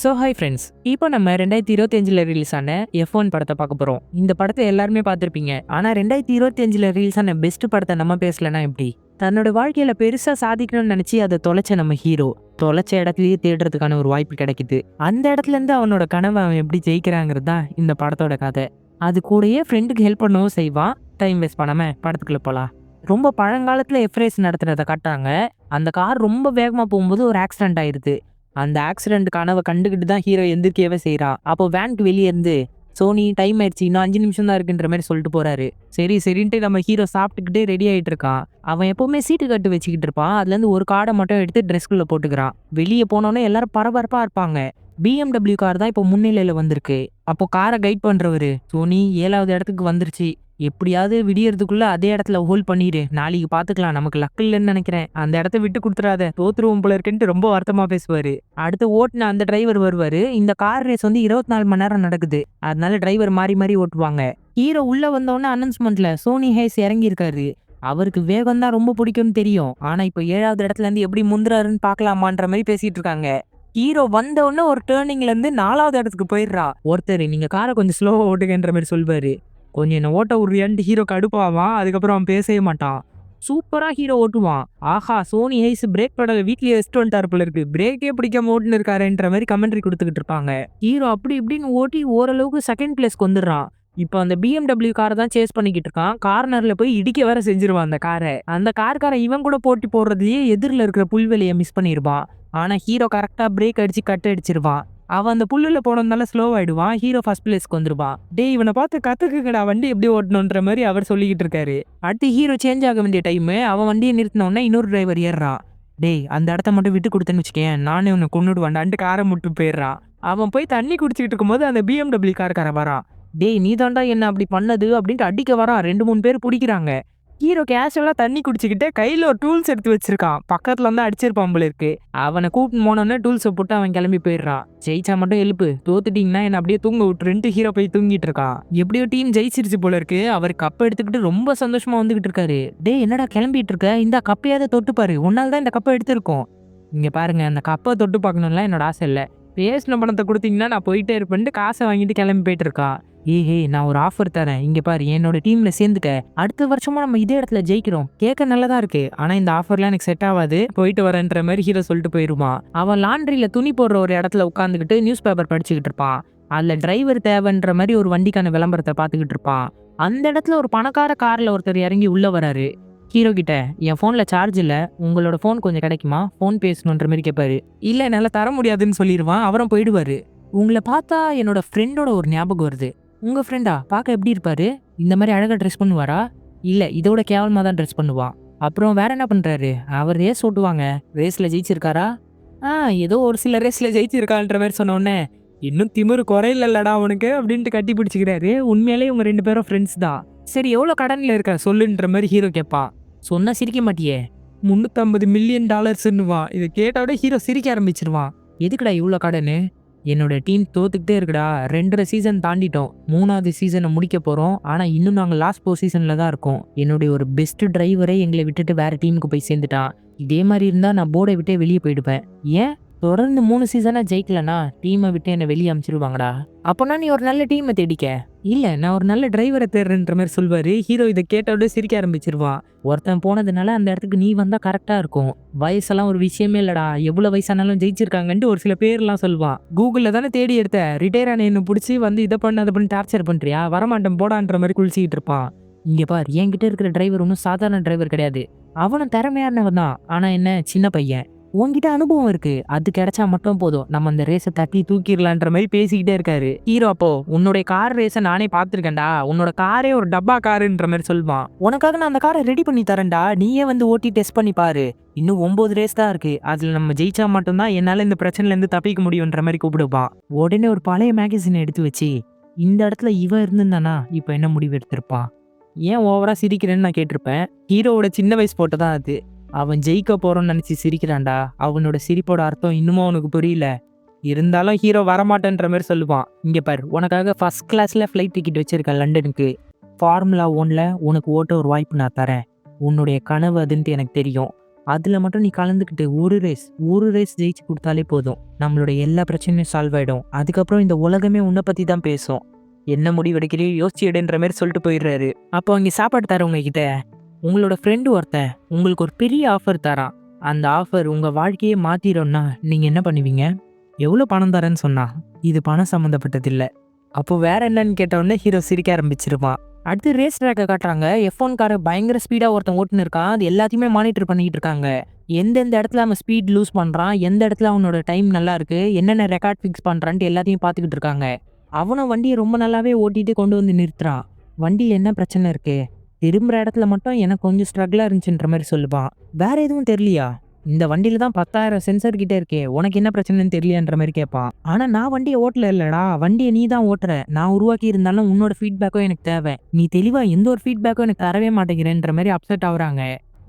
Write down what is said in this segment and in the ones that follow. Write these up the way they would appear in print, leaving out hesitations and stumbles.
Hi friends, இப்போ நம்ம 2025ல் release ஆன F1 படத்தை பார்க்க போகிறோம். இந்த படத்தை எல்லாருமே பார்த்துருப்பீங்க. ஆனால் 2025ல் ரிலீஸ் ஆன பெஸ்ட் படத்தை நம்ம பேசலைன்னா எப்படி? தன்னோட வாழ்க்கையில் பெருசாக சாதிக்கணும்னு நினச்சி அதை தொலைச்ச நம்ம ஹீரோ தொலைச்ச இடத்துலயே தேடுறதுக்கான ஒரு வாய்ப்பு கிடைக்குது. அந்த இடத்துலேருந்து அவனோட கனவை அவன் எப்படி ஜெயிக்கிறாங்கிறது தான் இந்த படத்தோட கதை. அது கூடயே ஃப்ரெண்டுக்கு ஹெல்ப் பண்ணவும் செய்வான். டைம் வேஸ்ட் பண்ணாமல் படத்துக்குள்ளே போகலாம். ரொம்ப பழங்காலத்தில் எஃப்ரேஸ் நடத்துறதை காட்டுறாங்க. அந்த கார் ரொம்ப வேகமாக போகும்போது ஒரு ஆக்சிடென்ட் ஆயிடுது. அந்த ஆக்சிடென்ட் கனவை கண்டுகிட்டு தான் ஹீரோ எந்திரிக்கவே செய்கிறான். அப்போ வேனுக்கு வெளியே இருந்து சோனி டைம் ஆயிடுச்சு, இன்னும் 5 நிமிஷம் தான் இருக்குன்ற மாதிரி சொல்லிட்டு போறாரு. சரின்ட்டு நம்ம ஹீரோ சாப்பிட்டுக்கிட்டு ரெடி ஆகிட்டு இருக்கான். அவன் எப்பவுமே சீட்டு கட்டு வச்சுக்கிட்டு இருப்பான். அதுலேருந்து ஒரு கார்டை மட்டும் எடுத்து ட்ரெஸ்குள்ளே போட்டுக்கிறான். வெளியே போனோன்னே எல்லாரும் பரபரப்பாக இருப்பாங்க. BMW கார் தான் இப்போ முன்னிலையில் வந்திருக்கு. அப்போ காரை கைட் பண்ணுறவரு சோனி 7வது இடத்துக்கு வந்துருச்சு, எப்படியாவது விடியறதுக்குள்ள அதே இடத்துல ஹோல்ட் பண்ணிடு, நாளைக்கு பார்த்துக்கலாம், நமக்கு லக்கு இல்லைன்னு நினைக்கிறேன், அந்த இடத்த விட்டு கொடுத்துடாத, தோத்துருவோம் போல இருக்குன்ட்டு ரொம்ப வருத்தமாக பேசுவார். அடுத்து ஓட்டுன அந்த டிரைவர் வருவார். இந்த கார் ரேஸ் வந்து 24 மணி நேரம் நடக்குது. அதனால டிரைவர் மாறி மாறி ஓட்டுவாங்க. ஹீரோ உள்ள வந்தோடனே அனௌன்ஸ்மெண்ட்ல சோனி ஹேஸ் இறங்கியிருக்காரு. அவருக்கு வேகம் தான் ரொம்ப பிடிக்கும்னு தெரியும். ஆனால் இப்போ 7வது இடத்துல இருந்து எப்படி முந்துறாருன்னு பார்க்கலாமான்ற மாதிரி பேசிட்டு இருக்காங்க. ஹீரோ வந்த உடனே ஒரு டேர்னிங்ல இருந்து 4வது இடத்துக்கு போயிடுறா. ஒருத்தர் நீங்க காரை கொஞ்சம் ஸ்லோவா ஓட்டுங்கன்ற மாதிரி சொல்வாரு. கொஞ்சம் என்ன ஓட்ட விடுறியான்ட்டு ஹீரோ கடுப்பாவான். அதுக்கப்புறம் அவன் பேசவே மாட்டான். சூப்பரா ஹீரோ ஓட்டுவான். ஆஹா, சோனி ஹைஸ் பிரேக் படல வீட்லயே ரெஸ்ட் வந்துட்டாரு போல இருக்கு, பிரேக்கே பிடிக்காம ஓட்டுன்னு இருக்காருன்ற மாதிரி கமெண்ட்ரி கொடுத்துக்கிட்டு இருப்பாங்க. ஹீரோ அப்படி இப்படின்னு ஓட்டி ஓரளவுக்கு செகண்ட் பிளேஸ்க்கு வந்துடுறான். இப்போ அந்த BMW காரை தான் சேஸ் பண்ணிக்கிட்டு இருக்கான். கார்னர்ல போய் இடிக்க வேற செஞ்சிருவான் அந்த காரை. அந்த கார்காரன் இவன் கூட போட்டி போடுறதுலயே எதிரில் இருக்கிற புல்வெளியை மிஸ் பண்ணிருப்பான். ஆனா ஹீரோ கரெக்டா பிரேக் அடிச்சு கட் அடிச்சிருவான். அவன் அந்த புல்லுல போனதுனால ஸ்லோ ஆயிடுவான். ஹீரோ ஃபர்ஸ்ட் பிளேஸ்க்கு வந்துருவான். டேய், இவனை பார்த்து கத்துக்குங்கடா வண்டி எப்படி ஓட்டணுன்ற மாதிரி அவர் சொல்லிக்கிட்டு இருக்காரு. அடுத்து ஹீரோ சேஞ்ச் ஆக வேண்டிய டைம். அவன் வண்டியை நிறுத்தினோடனே இன்னொரு டிரைவர் ஏறுறான். டேய், அந்த இடத்த மட்டும் விட்டு கொடுத்தேன்னு வச்சுக்கேன், நானே உன்னை கொண்டுடுவான்டான்ட்டு காரை முட்டு போயிடுறான். அவன் போய் தண்ணி குடிச்சிக்கிட்டு இருக்கும்போது அந்த BMW காரக்காரன் வரான். டேய், நீ தாண்டா என்ன அப்படி பண்ணது அப்படின்ட்டு அடிக்க வரான். 2-3 பேர் பிடிக்கிறாங்க. ஹீரோ கேஷுவலாக தண்ணி குடிச்சிக்கிட்டே கையில் ஒரு டூல்ஸ் எடுத்து வச்சிருக்கான். பக்கத்தில் வந்து அடிச்சிருப்பான் போல இருக்கு. அவனை கூப்பிட்டு போனோன்னே டூல்ஸை போட்டு அவன் கிளம்பி போயிடுறான். ஜெயிச்சா மட்டும் எழுப்பு, தோத்துட்டீங்கன்னா என்ன அப்படியே தூங்க விட்டுருன்ட்டு ஹீரோ போய் தூங்கிட்டு இருக்கான். எப்படியோ டீம் ஜெயிச்சிருச்சு போல இருக்கு. அவர் கப்பை எடுத்துக்கிட்டு ரொம்ப சந்தோஷமா வந்துகிட்டு இருக்காரு. டே, என்னடா கிளம்பிட்டு இருக்க, இந்த கப்பையாவது தொட்டு பாரு, உன்னால தான் இந்த கப்பை எடுத்திருக்கோம். இங்க பாருங்க, அந்த கப்பை தொட்டு பார்க்கணும்லாம் என்னோட ஆசை இல்லை, பேசின பணத்தை கொடுத்தீங்கன்னா நான் போயிட்டே இருப்பேன்ட்டு காசை வாங்கிட்டு கிளம்பி போயிட்டு இருக்கான். ஏஹே, நான் ஒரு ஆஃபர் தரேன், இங்க பாரு, என்னோட டீம்ல சேர்ந்துக்க, அடுத்த வருஷமா நம்ம இதே இடத்துல ஜெயிக்கிறோம், கேட்க நல்லதா இருக்கு, ஆனா இந்த ஆஃபர்லாம் எனக்கு செட் ஆகாது, போயிட்டு வரேன்ற மாதிரி ஹீரோ சொல்லிட்டு போயிருவான். அவன் லாண்ட்ரியில துணி போடுற ஒரு இடத்துல உட்காந்துக்கிட்டு நியூஸ் பேப்பர் படிச்சுக்கிட்டு இருப்பான். அதுல டிரைவர் தேவைன்ற மாதிரி ஒரு வண்டிக்கான விளம்பரத்தை பார்த்துக்கிட்டு இருப்பான். அந்த இடத்துல ஒரு பணக்கார கார்ல ஒருத்தர் இறங்கி உள்ள வராரு. ஹீரோ கிட்ட என் ஃபோனில் சார்ஜ் இல்லை, உங்களோட ஃபோன் கொஞ்சம் கிடைக்குமா, ஃபோன் பேசணுன்ற மாதிரி கேட்பாரு. இல்லை, என்னால் தர முடியாதுன்னு சொல்லிடுவான். அவரும் போயிடுவாரு. உங்களை பார்த்தா என்னோட ஃப்ரெண்டோட ஒரு ஞாபகம் வருது. உங்கள் ஃப்ரெண்டா? பார்க்க எப்படி இருப்பாரு? இந்த மாதிரி அழகாக ட்ரெஸ் பண்ணுவாரா? இல்லை, இதோட கேவலமாக தான் ட்ரெஸ் பண்ணுவான். அப்புறம் வேற என்ன பண்ணுறாரு? அவர் ரேஸ் ஓட்டுவாங்க, ரேஸில் ஜெயிச்சிருக்காரா? ஏதோ ஒரு சில ரேஸில் ஜெயிச்சிருக்கான்ற மாதிரி சொன்னோடனே இன்னும் திமிரு குறையில்லடா அவனுக்கு அப்படின்ட்டு கட்டி பிடிச்சிக்கிறாரு. உண்மையிலே இவங்க 2 பேரும் ஃப்ரெண்ட்ஸ் தான். சரி, எவ்வளோ கடனில் இருக்க சொல்லுன்ற மாதிரி ஹீரோ கேட்பான். சொன்னா சிரிக்க மாட்டியே, $350 மில்லியன் இதை கேட்டோட ஹீரோ சிரிக்க ஆரம்பிச்சிருவான். எதுக்குடா இவ்வளோ கடனு? என்னோட டீம் தோத்துக்கிட்டே இருக்குடா, 2.5 சீசன் தாண்டிட்டோம், 3வது சீசனை முடிக்க போகிறோம், ஆனால் இன்னும் நாங்கள் லாஸ்ட் பொசிஷனில் தான் இருக்கோம். என்னுடைய ஒரு பெஸ்ட் டிரைவரே எங்களை விட்டுட்டு வேற டீமுக்கு போய் சேர்ந்துட்டான். இதே மாதிரி இருந்தால் நான் போர்டை விட்டே வெளியே போயிடுவேன். ஏன் தொடர்ந்து 3 சீசனாக ஜெயிக்கலனா டீமை விட்டு என்னை வெளியே அனுப்பிச்சிருவாங்கடா. அப்போனா நீ ஒரு நல்ல டீமை தேடிக்க. இல்லை, நான் ஒரு நல்ல டிரைவரை தேடுறேன்ற மாதிரி சொல்வார். ஹீரோ இதை கேட்டோட சிரிக்க ஆரம்பிச்சிருவான். ஒருத்தன் போனதுனால அந்த இடத்துக்கு நீ வந்தால் கரெக்டாக இருக்கும், வயசெல்லாம் ஒரு விஷயமே இல்லைடா, எவ்வளோ வயசானாலும் ஜெயிச்சிருக்காங்கன்ட்டு ஒரு சில பேர்லாம் சொல்லுவான். கூகுளில் தானே தேடி எடுத்த, ரிட்டையர் ஆன என்ன பிடிச்சி வந்து இதை பண்ண அதை பண்ணி டார்ச்சர் பண்ணுறியா, வரமாட்டேன் போடான்ற மாதிரி குளிச்சிக்கிட்டு இருப்பான். இங்கே பார், என்கிட்ட இருக்கிற டிரைவர் ஒன்றும் சாதாரண டிரைவர் கிடையாது, அவனும் திறமையானவன் தான், ஆனால் என்ன சின்ன பையன், உன்கிட்ட அனுபவம் இருக்கு, அது கிடைச்சா மட்டும் போதும், நம்ம அந்த ரேஸை தட்டி தூக்கிடலான்ற மாதிரி பேசிக்கிட்டே இருக்காரு. ஹீரோ அப்போ உன்னுடைய கார் ரேஸை நானே பார்த்துருக்கேன்டா, உன்னோட காரே ஒரு டப்பா காருன்ற மாதிரி சொல்லுவான். உனக்காக நான் அந்த காரை ரெடி பண்ணி தரேன்டா, நீயே வந்து ஓட்டி டெஸ்ட் பண்ணி பாரு, இன்னும் 9 ரேஸ் தான் இருக்கு, அதில் நம்ம ஜெயிச்சா மட்டும்தான் என்னால் இந்த பிரச்சனையிலேருந்து தப்பிக்க முடியுன்ற மாதிரி கூப்பிடுவான். உடனே ஒரு பழைய மேகசினை எடுத்து வச்சு, இந்த இடத்துல இவன் இருந்திருந்தானா இப்போ என்ன முடிவு எடுத்திருப்பான், ஏன் ஓவரா சிரிக்கிறேன்னு நான் கேட்டிருப்பேன். ஹீரோவோட சின்ன வயசு போட்டு தான் அது. அவன் ஜெயிக்க போறோன்னு நினைச்சு சிரிக்கிறான்டா. அவனோட சிரிப்போட அர்த்தம் இன்னமும் அவனுக்கு புரியல. இருந்தாலும் ஹீரோ வரமாட்டேன்ற மாதிரி சொல்லுவான். இங்க பாரு, உனக்காக ஃபர்ஸ்ட் கிளாஸ்ல ஃப்ளைட் டிக்கெட் வச்சிருக்கேன் லண்டனுக்கு, ஃபார்முலா 1ல உனக்கு ஓட்ட ஒரு வாய்ப்பு நான் தரேன், உன்னுடைய கனவு அதுன்ட்டு எனக்கு தெரியும், அதுல மட்டும் நீ கலந்துக்கிட்டு ஒரு ரேஸ் ஜெயிச்சு கொடுத்தாலே போதும். நம்மளோட எல்லா பிரச்சனையும் சால்வ் ஆயிடும். அதுக்கப்புறம் இந்த உலகமே உன்னை பத்தி தான் பேசும். என்ன முடிவெடுக்கிறீ யோசிச்சு எடுன்ற மாதிரி சொல்லிட்டு போயிடுறாரு. அப்போ அங்கே சாப்பாடு தரவங்க கிட்ட உங்களோட ஃப்ரெண்டு ஒருத்தன் உங்களுக்கு ஒரு பெரிய ஆஃபர் தரான். அந்த ஆஃபர் உங்க வாழ்க்கையே மாத்திடும்னா நீங்க என்ன பண்ணுவீங்க? எவ்வளோ பணம் தரேன்னு சொன்னா இது பணம் சம்மந்தப்பட்டது இல்லை. அப்போ வேற என்னன்னு கேட்டவுடனே ஹீரோ சிரிக்க ஆரம்பிச்சிருப்பான். அடுத்து ரேஸ் ட்ராக்கை காட்டுறாங்க. F1 காரை பயங்கர ஸ்பீடாக ஒருத்தன் ஓட்டுன்னு இருக்கான். அது எல்லாத்தையுமே மானிட்டர் பண்ணிட்டு இருக்காங்க. எந்தெந்த இடத்துல அவன் ஸ்பீட் லூஸ் பண்ணுறான், எந்த இடத்துல அவனோட டைம் நல்லா இருக்கு, என்னென்ன ரெக்கார்ட் ஃபிக்ஸ் பண்ணுறான்ட்டு எல்லாத்தையும் பார்த்துக்கிட்டு இருக்காங்க. அவனை வண்டியை ரொம்ப நல்லாவே ஓட்டிட்டு கொண்டு வந்து நிறுத்துறான். வண்டியில் என்ன பிரச்சனை இருக்கு, திரும்புகிற இடத்துல மட்டும் எனக்கு கொஞ்சம் ஸ்ட்ரகிளாக இருந்துச்சுன்ற மாதிரி சொல்லுவான். வேற எதுவும் தெரியலையா? இந்த வண்டியில தான் 10,000 சென்சர் கிட்ட இருக்கே, உனக்கு என்ன பிரச்சனைன்னு தெரியலன்ற மாதிரி கேட்பான். ஆனா நான் வண்டியை ஓட்டல இல்லடா, வண்டியை நீ தான் ஓட்டுற. நான் உருவாக்கி இருந்தாலும் உன்னோட ஃபீட்பேக்கும் எனக்கு தேவை. நீ தெளிவா எந்த ஒரு ஃபீட்பேக்கும் எனக்கு தரவே மாட்டேங்கிறேன்ற மாதிரி அப்செட் ஆகுறாங்க.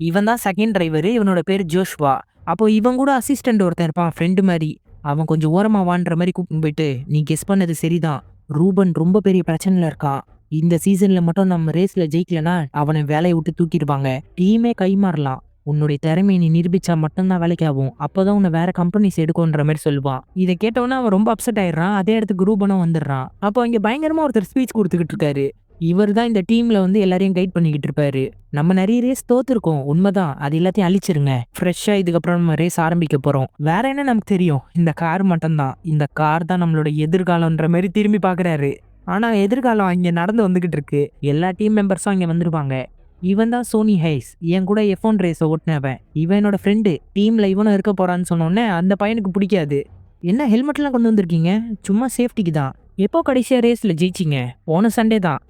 இவன் தான் செகண்ட் டிரைவர். இவனோட பேர் ஜோஷ்வா. அப்போ இவன் கூட அசிஸ்டன்ட் ஒருத்தன் இருப்பான், ஃப்ரெண்டு மாதிரி. அவன் கொஞ்சம் ஓரமா வான்ற மாதிரி கூப்பிட்டு போயிட்டு, நீ கெஸ் பண்ணது சரிதான், ரூபன் ரொம்ப பெரிய பிரச்சனையில இருக்கான். இந்த சீசன்ல மட்டும் நம்ம ரேஸ்ல ஜெயிக்கலனா அவனை வேலையை விட்டு தூக்கிடுவாங்க, டீமே கை மாறலாம். உன்னுடைய திறமையை நீ நிரூபிச்சா மட்டும்தான் வேலைக்கு ஆகும், அப்போதான் உன்னை வேற கம்பெனிஸ் எடுக்கும்ன்ற மாதிரி சொல்லுவான். இதை கேட்டவொன்னே அவன் ரொம்ப அப்செட் ஆயிடுறான். அதே இடத்துக்கு ரூபனும் வந்துடுறான். அப்போ இங்க பயங்கரமா ஒருத்தர் ஸ்பீச் கொடுத்துக்கிட்டு இருக்காரு. இவர் தான் இந்த டீம்ல வந்து எல்லாரையும் கைட் பண்ணிக்கிட்டு இருப்பாரு. நம்ம நிறைய ரேஸ் தோத்துருக்கோம், உண்மைதான். அது எல்லாத்தையும் அழிச்சிருங்க, ஃப்ரெஷ்ஷா இதுக்கப்புறம் நம்ம ரேஸ் ஆரம்பிக்க போறோம். வேற என்ன நமக்கு தெரியும், இந்த கார் மட்டும்தான். இந்த கார் தான் நம்மளோட எதிர்காலம்ன்ற மாதிரி திரும்பி பாக்குறாரு. ஆனா எதிர்காலம் இங்க நடந்து வந்துகிட்டு இருக்கு. எல்லா டீம் மெம்பர்ஸும் இங்க வந்துருவாங்க. இவன் தான் சோனி ஹைஸ், என் கூட F1 ரேஸை ஓட்டினவன். இவன் என்னோட ஃப்ரெண்டு. டீம்ல இவனும் இருக்க போறான்னு சொன்னோடனே அந்த பையனுக்கு பிடிக்காது. என்ன ஹெல்மெட்லாம் கொண்டு வந்திருக்கீங்க? சும்மா சேஃப்டிக்கு தான். எப்போ கடைசியா ரேஸ்ல ஜெயிச்சிங்க? போன சண்டே தான்.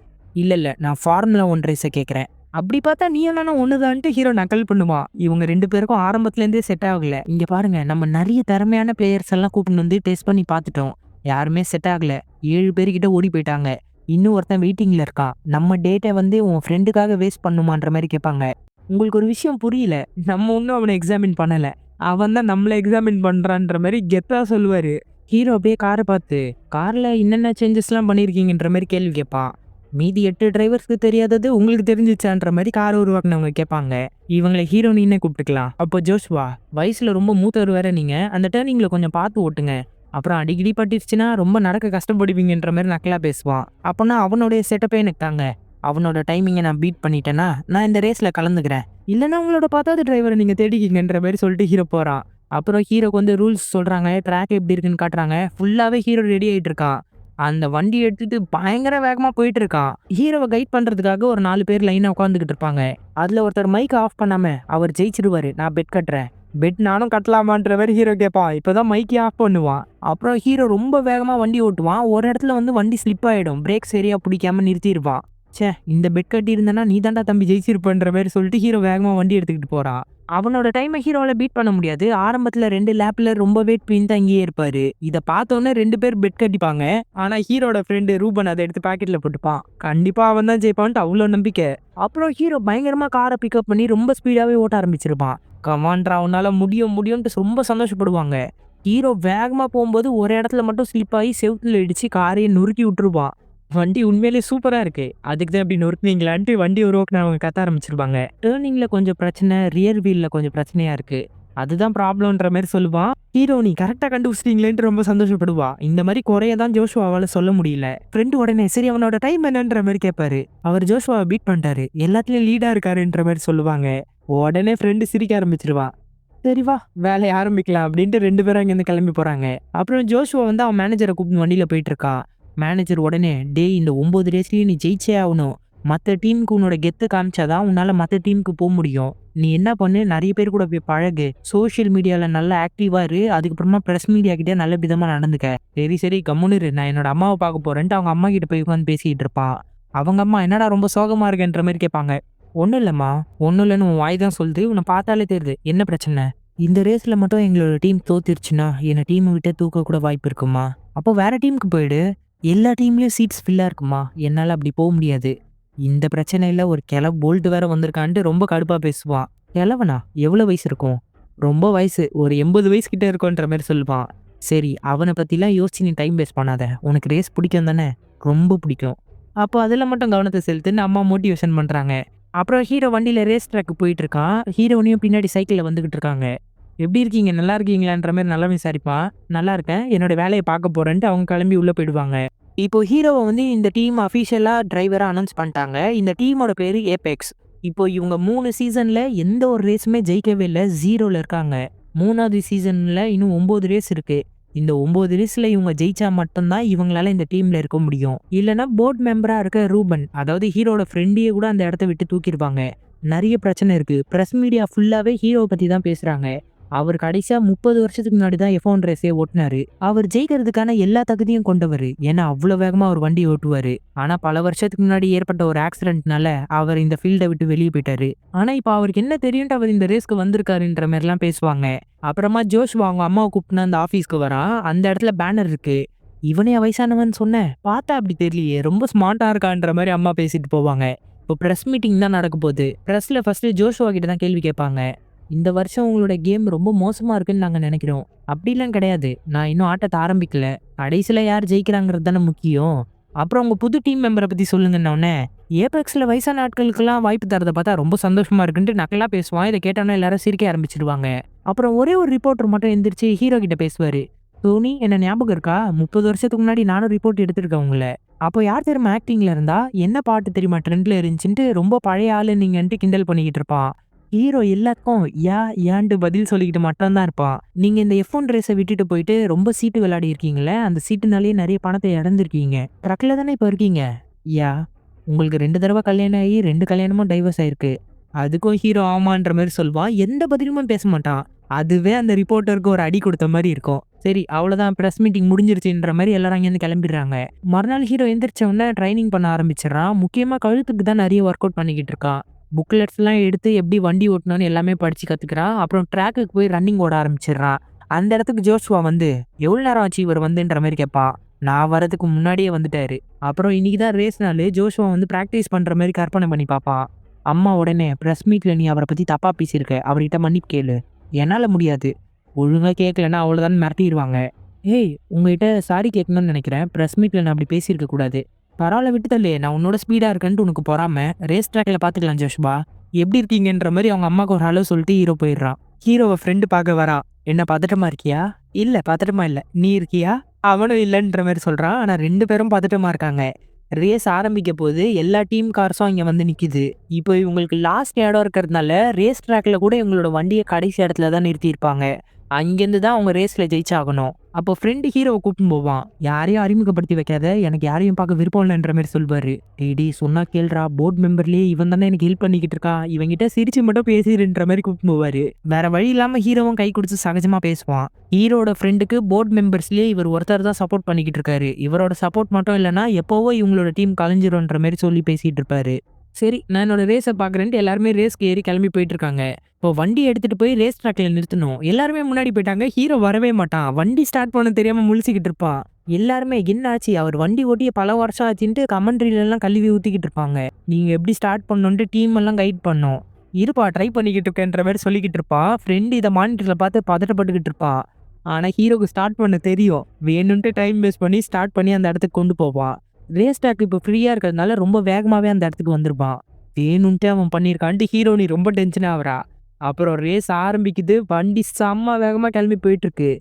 இல்ல நான் ஃபார்முலா 1 ரேஸை கேட்குறேன். அப்படி பார்த்தா நீ என்னன்னா ஒண்ணுதான்ட்டு ஹீரோ நக்கல் பண்ணுவான். இவங்க 2 பேருக்கும் ஆரம்பத்துலேருந்தே செட் ஆகல. இங்க பாருங்க, நம்ம நிறைய திறமையான பிளேயர்ஸ் எல்லாம் கூப்பிட்டு வந்து டெஸ்ட் பண்ணி பார்த்துட்டோம், யாருமே செட் ஆகல. 7 பேர்கிட்ட ஓடி போயிட்டாங்க. இன்னும் ஒருத்தன் வெயிட்டிங்ல இருக்கான். நம்ம டேட்டை வந்து உன் ஃப்ரெண்டுக்காக வேஸ்ட் பண்ணுமான்ற மாதிரி கேட்பாங்க. உங்களுக்கு ஒரு விஷயம் புரியல, நம்ம ஒன்றும் அவனை எக்ஸாமின் பண்ணல, அவன் தான் நம்மளை எக்ஸாமின் பண்றான்ற மாதிரி கெத்தா சொல்லுவாரு. ஹீரோ அப்படியே காரை பார்த்து, கார்ல என்னென்ன சேஞ்சஸ்லாம் பண்ணியிருக்கீங்கன்ற மாதிரி கேள்வி கேட்பான். மீதி 8 டிரைவர்ஸ்க்கு தெரியாதது உங்களுக்கு தெரிஞ்சிச்சான்ற மாதிரி கார் உருவாக்குனவங்க கேட்பாங்க. இவங்களை ஹீரோ நீனே கூப்பிட்டுக்கலாம். அப்போ ஜோஷ்வா, வயசுல ரொம்ப மூத்தவர் வேற நீங்க, அந்த டேர்னிங்ல கொஞ்சம் பார்த்து ஓட்டுங்க, அப்புறம் அடிக்கடி பட்டுச்சுன்னா ரொம்ப நடக்க கஷ்டப்படுவீங்கன்ற மாதிரி நக்கலா பேசுவான். அப்போனா அவனுடைய செட்டப்பே எனக்கு தாங்க, அவனோட டைமிங்கை நான் பீட் பண்ணிட்டேன்னா நான் இந்த ரேஸ்ல கலந்துக்கிறேன், இல்லைன்னா அவங்களோட 10வது டிரைவரை நீங்க தேடிக்கிங்கன்ற மாதிரி சொல்லிட்டு ஹீரோ போறான். அப்புறம் ஹீரோக்கு வந்து ரூல்ஸ் சொல்றாங்க, ட்ராக் எப்படி இருக்குன்னு காட்டுறாங்க. ஃபுல்லாவே ஹீரோ ரெடி ஆயிட்டு இருக்கான். அந்த வண்டி எடுத்துட்டு பயங்கர வேகமா போயிட்டு இருக்கான். ஹீரோவை கைட் பண்றதுக்காக ஒரு 4 பேர் லைனா உட்காந்துக்கிட்டு இருப்பாங்க. அதுல ஒருத்தர் மைக் ஆஃப் பண்ணாம அவர் ஜெயிச்சிருவாரு, நான் பெட் கட்டுறேன். பெட் நானும் கட்டலாமான்ற மாதிரி ஹீரோ கேட்பான். இப்போதான் மைக்கே ஆஃப் பண்ணுவான். அப்புறம் ஹீரோ ரொம்ப வேகமாக வண்டி ஓட்டுவான். ஒரு இடத்துல வந்து வண்டி ஸ்லிப் ஆகிடும், பிரேக் சரியாக பிடிக்காம நிறுத்திடுவான். சே, இந்த பெட் கட்டி இருந்தனா நீ தாண்டா தம்பி ஜெயிச்சிருப்பன்ற மாதிரி சொல்லிட்டு ஹீரோ வேகமாக வண்டி எடுத்துக்கிட்டு போகிறான். அவனோட டைமை ஹீரோவில் பீட் பண்ண முடியாது. ஆரம்பத்தில் 2 லேப்பில் ரொம்ப வெயிட் பின்தங்கியே இருப்பாரு. இதை பார்த்தோன்னே 2 பேர் பெட் கட்டிப்பாங்க. ஆனால் ஹீரோட ஃப்ரெண்டு ரூபன் அதை எடுத்து பாக்கெட்டில் போட்டுப்பான். கண்டிப்பாக அவன் தான் ஜெயிப்பான்ட்டு அவ்வளோ நம்பிக்கை. அப்புறம் ஹீரோ பயங்கரமாக காரை பிக்கப் பண்ணி ரொம்ப ஸ்பீடாகவே ஓட்ட ஆரம்பிச்சிருப்பான். கமாண்ட்ரா, அவனால முடியும்ட்டு ரொம்ப சந்தோஷப்படுவாங்க. ஹீரோ வேகமாக போகும்போது ஒரு இடத்துல மட்டும் ஸ்லிப் ஆகி செவுத்துல இடிச்சு காரையை நொறுக்கி விட்டுருப்பான். வண்டி உண்மையிலேயே சூப்பராக இருக்கு, அதுக்கு தான் இப்படி நொறுக்குனீங்களான்ட்டு வண்டி உருவாக்குனவங்க கத்த ஆரம்பிச்சிருப்பாங்க. டேர்னிங்கில் கொஞ்சம் பிரச்சனை, ரியர் வீலில் கொஞ்சம் பிரச்சனையாக இருக்கு, அதுதான் ப்ராப்ளம்ன்ற மாதிரி சொல்லுவான். ஹீரோ நீ கரெக்டாக கண்டுபிடிச்சிட்டீங்களேன்ட்டு ரொம்ப சந்தோஷப்படுவா. இந்த மாதிரி குறைய தான் ஜோஷ்வாவால் சொல்ல முடியல. ஃப்ரெண்டு உடனே சரி அவனோட டைம் என்னன்ற மாதிரி கேட்பாரு. அவர் ஜோஷ்வாவை பீட் பண்ணிட்டாரு, எல்லாத்துலேயும் லீடாக இருக்காருன்ற மாதிரி சொல்லுவாங்க. உடனே ஃப்ரெண்டு சிரிக்க ஆரம்பிச்சிருவான். சரி வா வேலையை ஆரம்பிக்கலாம் அப்படின்ட்டு 2 பேரும் அங்கேருந்து கிளம்பி போகிறாங்க. அப்புறம் ஜோஷ்வா வந்து அவன் மேனேஜரை கூப்பிட்டு வண்டியில் போயிட்டு இருக்கான். மேனேஜர் உடனே, டே இந்த 9 ரேஸ்லையும் நீ ஜெயிச்சே ஆகணும், மற்ற டீமுக்கு உன்னோட கெத்து காமிச்சாதான் உன்னால் மற்ற டீமுக்கு போக முடியும். நீ என்ன பண்ணு, நிறைய பேர் கூட போய் பழகு, சோஷியல் மீடியாவில் நல்லா ஆக்டிவாக இரு, அதுக்கப்புறமா ப்ரெஸ் மீடியா கிட்டே நல்ல விதமாக நடந்துக்க. சரி கம்முன்னு நான் என்னோட அம்மாவை பார்க்க போகிறேன்ட்டு அவங்க அம்மா கிட்ட போய் உட்காந்து பேசிக்கிட்டு இருப்பான். அவங்க அம்மா என்னடா ரொம்ப சோகமாக இருக்குன்ற மாதிரி கேட்பாங்க. ஒன்றும் இல்லைம்மா, ஒன்றும் இல்லைன்னு உன் வாய் தான் சொல்லுது, உன்னை பார்த்தாலே தெரியுது, என்ன பிரச்சனை? இந்த ரேஸில் மட்டும் எங்களோட டீம் தோத்துருச்சுன்னா என்னை டீமை விட்டு தூக்க கூட வாய்ப்பு இருக்குமா? அப்போ வேற டீமுக்கு போயிடு, எல்லா டீம்லேயும் சீட்ஸ் ஃபில்லாக இருக்குமா, என்னால் அப்படி போக முடியாது. இந்த பிரச்சனையில் ஒரு கிளப் போல்ட் வேற வந்திருக்கான்ட்டு ரொம்ப கடுப்பாக பேசுவான். கிளவனா? எவ்வளோ வயசு இருக்கும்? ரொம்ப வயசு, ஒரு 80 வயசு கிட்ட இருக்குன்ற மாதிரி சொல்லுவான். சரி அவனை பற்றிலாம் யோசிச்சு நீ டைம் வேஸ்ட் பண்ணாத, உனக்கு ரேஸ் பிடிக்கும் தானே? ரொம்ப பிடிக்கும். அப்போ அதில் மட்டும் கவனத்தை செலுத்துன்னு அம்மா மோட்டிவேஷன் பண்ணுறாங்க. அப்புறம் ஹீரோ வண்டியில ரேஸ் ட்ராக் போயிட்டு இருக்கான். ஹீரோயினியும் பின்னாடி சைக்கிள்ல வந்துகிட்டு இருக்காங்க. எப்படி இருக்கீங்க? நல்லா இருக்கீங்களான்ற மாரி நலம் விசாரிப்பான். நல்லா இருக்கேன். என்னோட வேலைய பார்க்க போறேன்ட்டு அவங்க கிளம்பி உள்ள போயிடுவாங்க. இப்போ ஹீரோவ வந்து இந்த டீம் அஃபிஷியலா டிரைவரா அனௌன்ஸ் பண்ணிட்டாங்க. இந்த டீமோட பேரு ஏபெக்ஸ். இப்போ இவங்க 3 சீசன்ல எந்த ஒரு ரேஸுமே ஜெயிக்கவே இல்ல. 0ல இருக்காங்க. 3வது சீசன்ல இன்னும் 9 ரேஸ் இருக்கு. இந்த 9 ரேஸ்ல இவங்க ஜெயிச்சா மட்டும் தான் இவங்களால இந்த டீம்ல இருக்க முடியும். இல்லன்னா போர்ட் மெம்பரா இருக்க ரூபன், அதாவது ஹீரோட ஃப்ரெண்டையே கூட அந்த இடத்த விட்டு தூக்கிருவாங்க. நெறைய பிரச்சனை இருக்கு. பிரஸ் மீடியா ஃபுல்லாவே ஹீரோவ பத்தி தான் பேசுறாங்க. அவர் கடைசியா 30 வருஷத்துக்கு முன்னாடி தான் F1 ரேஸே ஓட்டுனாரு. அவர் ஜெயிக்கிறதுக்கான எல்லா தகுதியும் கொண்டவரு. ஏன்னா அவ்வளோ வேகமா அவர் வண்டி ஓட்டுவாரு. ஆனா பல வருஷத்துக்கு முன்னாடி ஏற்பட்ட ஒரு ஆக்சிடென்ட்னால அவர் இந்த ஃபீல்ட விட்டு வெளியே போயிட்டாரு. ஆனா இப்ப அவருக்கு என்ன தெரியும்ட்டு அவர் இந்த ரேஸ்க்கு வந்திருக்காருன்ற மாதிரிலாம் பேசுவாங்க. அப்புறமா ஜோஷ்வா அவங்க அம்மாவை கூப்பிட்டு அந்த ஆஃபீஸ்க்கு வரான். அந்த இடத்துல பேனர் இருக்கு. இவனே வயசானவன் சொன்னேன். பார்த்தா அப்படி தெரியலையே. ரொம்ப ஸ்மார்ட்டா இருக்கான்ற மாதிரி அம்மா பேசிட்டு போவாங்க. இப்போ பிரஸ் மீட்டிங் தான் நடக்க போகுது. பிரஸ்ல ஃபர்ஸ்ட் ஜோஷ்வா கிட்ட தான் கேள்வி கேட்பாங்க. இந்த வருஷம் உங்களோட கேம் ரொம்ப மோசமா இருக்குன்னு நாங்க நினைக்கிறோம். அப்படிலாம் கிடையாது. நான் இன்னும் ஆட்டத்தை ஆரம்பிக்கல. கடைசியில யார் ஜெயிக்கிறாங்கிறது தானே முக்கியம். அப்புறம் உங்க புது டீம் மெம்பரை பத்தி சொல்லுங்கன்னொன்னே, ஏபெக்ஸ்ல வயசான ஆட்களுக்கெல்லாம் வாய்ப்பு தரதை பார்த்தா ரொம்ப சந்தோஷமா இருக்குன்ட்டு நக்கலா பேசுவான். இதை கேட்டோன்னே எல்லாரும் சிரிக்க ஆரம்பிச்சிருவாங்க. அப்புறம் ஒரே ஒரு ரிப்போர்ட்டர் மட்டும் எந்திரிச்சு ஹீரோ கிட்ட பேசுவாரு. "சோனி, என்ன ஞாபகம் இருக்கா? 30 வருஷத்துக்கு முன்னாடி நானும் ரிப்போர்ட் எடுத்திருக்கேன் உங்கள. அப்போ யார் தெரியுமா ஆக்டிங்ல இருந்தா? என்ன பாட்டு தெரியுமா ட்ரெண்ட்ல இருந்துச்சுன்ட்டு ரொம்ப பழைய ஆளு நீங்கன்ட்டு கிண்டல் பண்ணிக்கிட்டு இருப்பான். ஹீரோ எல்லாத்துக்கும் ஏன்ட்டு பதில் சொல்லிக்கிட்டு மட்டும் தான் இருப்பான். நீங்க இந்த F1 ரேஸை விட்டுட்டு போயிட்டு ரொம்ப சீட்டு விளையாடி இருக்கீங்களே, அந்த சீட்டுனாலேயே நிறைய பணத்தை இழந்திருக்கீங்க. ட்ரக்ல தானே இப்போ இருக்கீங்க. யா உங்களுக்கு 2 தடவை கல்யாணம் ஆகி 2 கல்யாணமும் டைவர்ஸ் ஆயிருக்கு. அதுக்கும் ஹீரோ ஆமான்ற மாதிரி சொல்வான். எந்த பதிலுமே பேச மாட்டான். அதுவே அந்த ரிப்போர்ட்டருக்கு ஒரு அடி கொடுத்த மாதிரி இருக்கும். சரி, அவ்வளோதான், பிரஸ் மீட்டிங் முடிஞ்சிருச்சுன்ற மாதிரி எல்லாரும் அங்கேருந்து கிளம்பிடுறாங்க. மறுநாள் ஹீரோ எந்திரிச்ச உடனே ட்ரைனிங் பண்ண ஆரம்பிச்சிடறான். முக்கியமா கழுத்துக்கு தான் நிறைய ஒர்க் அவுட் பண்ணிக்கிட்டு இருக்கான். புக்லெட்ஸ்லாம் எடுத்து எப்படி வண்டி ஓட்டணும்னு எல்லாமே படிச்சு கத்துக்கிறான். அப்புறம் ட்ராக்குக்கு போய் ரன்னிங் ஓட ஆரம்பிச்சிடுறான். அந்த இடத்துக்கு ஜோஷ்வா வந்து எவ்வளோ நேரம் ஆச்சு இவர் வந்துன்ற மாதிரி கேட்பான். நான் வரதுக்கு முன்னாடியே வந்துட்டாரு. அப்புறம் இன்னைக்கு தான் ரேஸ் நாள். ஜோஷ்வா வந்து ப்ராக்டிஸ் பண்ற மாதிரி கற்பனை பண்ணி பார்ப்பான். அம்மா உடனே, பிரஸ் மீட்ல நீ அவரை பத்தி தப்பா பேசியிருக்க, அவர்கிட்ட மன்னிப்பு கேளு. என்னால முடியாது. ஒழுங்கா கேட்கலன்னா அவ்வளோதான் மிரட்டிடுவாங்க. ஏய், உங்ககிட்ட சாரி கேட்கணும்னு நினைக்கிறேன். பிரஸ் மீட்ல நான் அப்படி பேசியிருக்க கூடாது. பரவாயில்ல, விட்டு தள்ளு. நான் உன்னோட ஸ்பீடா இருக்கேன்ட்டு உனக்கு பொறாம. ரேஸ் ட்ராக்ல பாத்துக்கலாம் ஜோஷ்பா. எப்படி இருக்கீங்கன்ற மாதிரி அவங்க அம்மாவுக்கு ஒரு ஹலோ சொல்லிட்டு ஹீரோ போயிடுறான். ஹீரோவை ஃப்ரெண்டு பார்க்க வரா. என்ன பதட்டமா இருக்கியா? இல்ல, பதட்டமா இல்ல. நீ இருக்கியா? அவனும் இல்லைன்ற மாதிரி சொல்றான். ஆனா 2 பேரும் பதட்டமா இருக்காங்க. ரேஸ் ஆரம்பிக்க போது எல்லா டீம் கார்ஸும் இங்க வந்து நிக்குது. இப்போ இவங்களுக்கு லாஸ்ட் இடம் இருக்கிறதுனால ரேஸ் ட்ராக்ல கூட இவங்களோட வண்டியை கடைசி இடத்துல தான் நிறுத்தியிருப்பாங்க. அங்கேருந்து தான் அவங்க ரேஸ்ல ஜெயிச்சாகணும். அப்போ ஃப்ரெண்டு ஹீரோவை கூப்பிட்டு போவான். யாரையும் அறிமுகப்படுத்தி வைக்காத, எனக்கு யாரையும் பார்க்க விருப்பம் இல்லைன்ற மாதிரி சொல்வாரு. டேடி சொன்னா கேள்றா, போர்ட் மெம்பர்லயே இவன் தானே எனக்கு ஹெல்ப் பண்ணிக்கிட்டு இருக்கான், இவங்கிட்ட சிரிச்சு மட்டும் பேசிடுன்ற மாதிரி கூப்பிட்டு போவாரு. வேற வழி இல்லாம ஹீரோவும் கை கொடுத்து சகஜமா பேசுவான். ஹீரோட ஃப்ரெண்டுக்கு போர்ட் மெம்பர்ஸ்லயே இவர் ஒருத்தர் தான் சப்போர்ட் பண்ணிக்கிட்டு இருக்காரு. இவரோட சப்போர்ட் மட்டும் இல்லைன்னா எப்போவோ இவங்களோட டீம் கலைஞ்சிரும்ன்ற மாதிரி சொல்லி பேசிட்டு இருப்பாரு. சரி, நான் என்னோட ரேஸை பார்க்குறேன்ட்டு எல்லாருமே ரேஸ்க்கு ஏறி கிளம்பி போயிட்டு இருக்காங்க. இப்போ வண்டி எடுத்துட்டு போய் ரேஸ் ட்ராக்ல நிறுத்தணும். எல்லாருமே முன்னாடி போயிட்டாங்க. ஹீரோ வரவே மாட்டான். வண்டி ஸ்டார்ட் பண்ண தெரியாம முழிச்சுக்கிட்டு இருப்பான். எல்லாருமே என்னாச்சு, அவர் வண்டி ஓட்டிய பல வருஷம் ஆச்சுன்ட்டு கமெண்ட்ரியில எல்லாம் கழுவி ஊத்திக்கிட்டு இருப்பாங்க. நீங்க எப்படி ஸ்டார்ட் பண்ணணும்ட்டு டீம் எல்லாம் கைட் பண்ணோம். இருப்பா, ட்ரை பண்ணிக்கிட்டு இருக்கேன்ற மாதிரி சொல்லிக்கிட்டு இருப்பான். ஃப்ரெண்டு இதை மானிட்டர்ல பார்த்து பதட்டப்பட்டுக்கிட்டு இருப்பான். ஆனா ஹீரோக்கு ஸ்டார்ட் பண்ண தெரியும். வேணும்ட்டு டைம் வேஸ்ட் பண்ணி ஸ்டார்ட் பண்ணி அந்த இடத்துக்கு கொண்டு போவான். ரேஸ் ட்ராக் இப்போ ஃப்ரீயா இருக்கிறதுனால ரொம்ப வேகமாவே அந்த இடத்துக்கு வந்திருப்பான். வேணும்ட்டு அவன் பண்ணியிருக்கான்ட்டு ஹீரோனி ரொம்ப டென்ஷன் ஆகுறா. அப்புறம் ரேஸ் ஆரம்பிக்குது. வண்டி செம்ம வேகமா கிளம்பி போயிட்டு இருக்கு.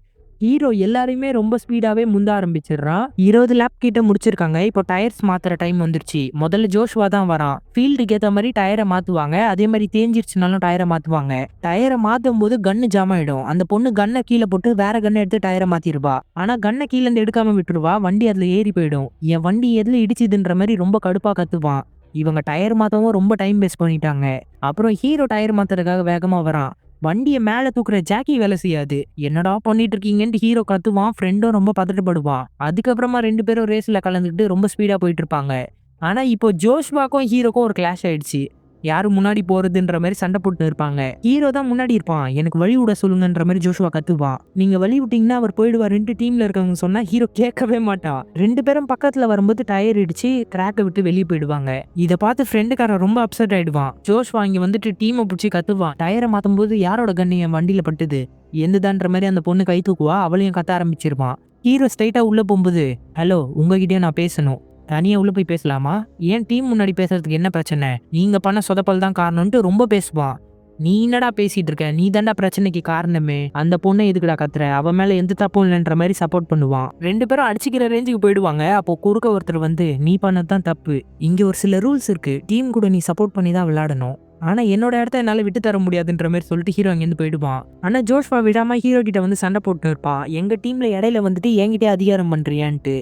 ஹீரோ எல்லாரையுமே ரொம்ப ஸ்பீடாவே முந்த ஆரம்பிச்சிடுறான். 20 லேப் கிட்ட முடிச்சிருக்காங்க. இப்போ டயர்ஸ் மாத்துற டைம் வந்துருச்சு. முதல்ல ஜோஷ்வா தான் வரான். ஃபீல்டுக்கு ஏற்ற மாதிரி டயரை மாத்துவாங்க. அதே மாதிரி தேஞ்சிருச்சுனாலும் டயரை மாத்துவாங்க. டயரை மாத்தும் போது கன்னு ஜாம் ஆயிடும். அந்த பொண்ணு கன்னை கீழே போட்டு வேற கன்னை எடுத்து டயரை மாத்திருவா. ஆனா கன்னை கீழே இருந்து எடுக்காம விட்டுருவா. வண்டி அதுல ஏறி போயிடும். என் வண்டி எதுல இடிச்சுதுன்ற மாதிரி ரொம்ப கடுப்பா கத்துவான். இவங்க டயர் மாத்தவும் ரொம்ப டைம் வேஸ்ட் பண்ணிட்டாங்க. அப்புறம் ஹீரோ டயர் மாத்துறதுக்காக வேகமா வரான். வண்டியை மேல தூக்குற ஜாக்கி வேலை செய்யாது. என்னடா பண்ணிட்டு இருக்கீங்கன்னு ஹீரோ கத்துவான். ஃப்ரெண்டும் ரொம்ப பதட்டப்படுவான். அதுக்கப்புறமா 2 பேரும் ரேஸ்ல கலந்துக்கிட்டு ரொம்ப ஸ்பீடா போயிட்டு இருப்பாங்க. ஆனா இப்போ ஜோஷ்வாக்கும் ஹீரோக்கும் ஒரு கிளாஷ் ஆயிடுச்சு. யாரு முன்னாடி போறதுன்ற மாதிரி சண்டை போட்டு இருப்பாங்க. ஹீரோ தான் முன்னாடி இருப்பான். எனக்கு வழி விட சொல்லுங்கன்ற மாதிரி ஜோஷ்வா கத்துவான். நீங்க வழி விட்டீங்கன்னா அவர் போயிடுவாருன்ட்டு டீம்ல இருக்கவங்க சொன்னா ஹீரோ கேட்கவே மாட்டான். 2 பேரும் பக்கத்துல வரும்போது டயர் இடிச்சு ட்ராக்கை விட்டு வெளியே போயிடுவாங்க. இதை பார்த்து ஃப்ரெண்டுக்காரன் ரொம்ப அப்செட் ஆயிடுவான். ஜோஷ்வா இங்க வந்துட்டு டீமை பிடிச்சி கத்துவான். டயரை மாத்தும் போது யாரோட கண்ணு என் வண்டியில பட்டுது எந்ததான்ற மாதிரி அந்த பொண்ணு கை தூக்குவா. அவளையும் கத்த ஆரம்பிச்சிருவான். ஹீரோ ஸ்ட்ரைட்டா உள்ள போகும்போது, ஹலோ, உங்ககிட்டயும் நான் பேசணும். தனியா உள்ள போய் பேசலாமா? ஏன் டீம் முன்னாடி பேசுறதுக்கு என்ன பிரச்சனை? நீங்க பண்ண சொதப்பல் தான் காரணம்ன்ட்டு ரொம்ப பேசுவான். நீ என்னடா பேசிட்டு இருக்க? நீ தான்டா பிரச்சனைக்கு காரணமே. அந்த பொண்ணை எதுக்குடா கத்துற? அவ மேல எந்த தப்பும் இல்லைன்ற மாதிரி சப்போர்ட் பண்ணுவான். 2 பேரும் அடிச்சுக்கிற ரேஞ்சுக்கு போயிடுவாங்க. அப்போ குறுக்க ஒருத்தர் வந்து நீ பண்ணதான் தப்பு. இங்க ஒரு சில ரூல்ஸ் இருக்கு. டீம் கூட நீ சப்போர்ட் பண்ணி தான் விளையாடணும். ஆனா என்னோட இடத்த என்னால விட்டு தர முடியாதுன்ற மாதிரி சொல்லிட்டு ஹீரோ அங்கேருந்து போயிடுவான். ஆனா ஜோஷ்வா விடாம ஹீரோ கிட்ட வந்து சண்டை போட்டு இருப்பான். எங்க டீம்ல இடையில வந்துட்டு என்கிட்டே அதிகாரம் பண்றியான்ட்டு.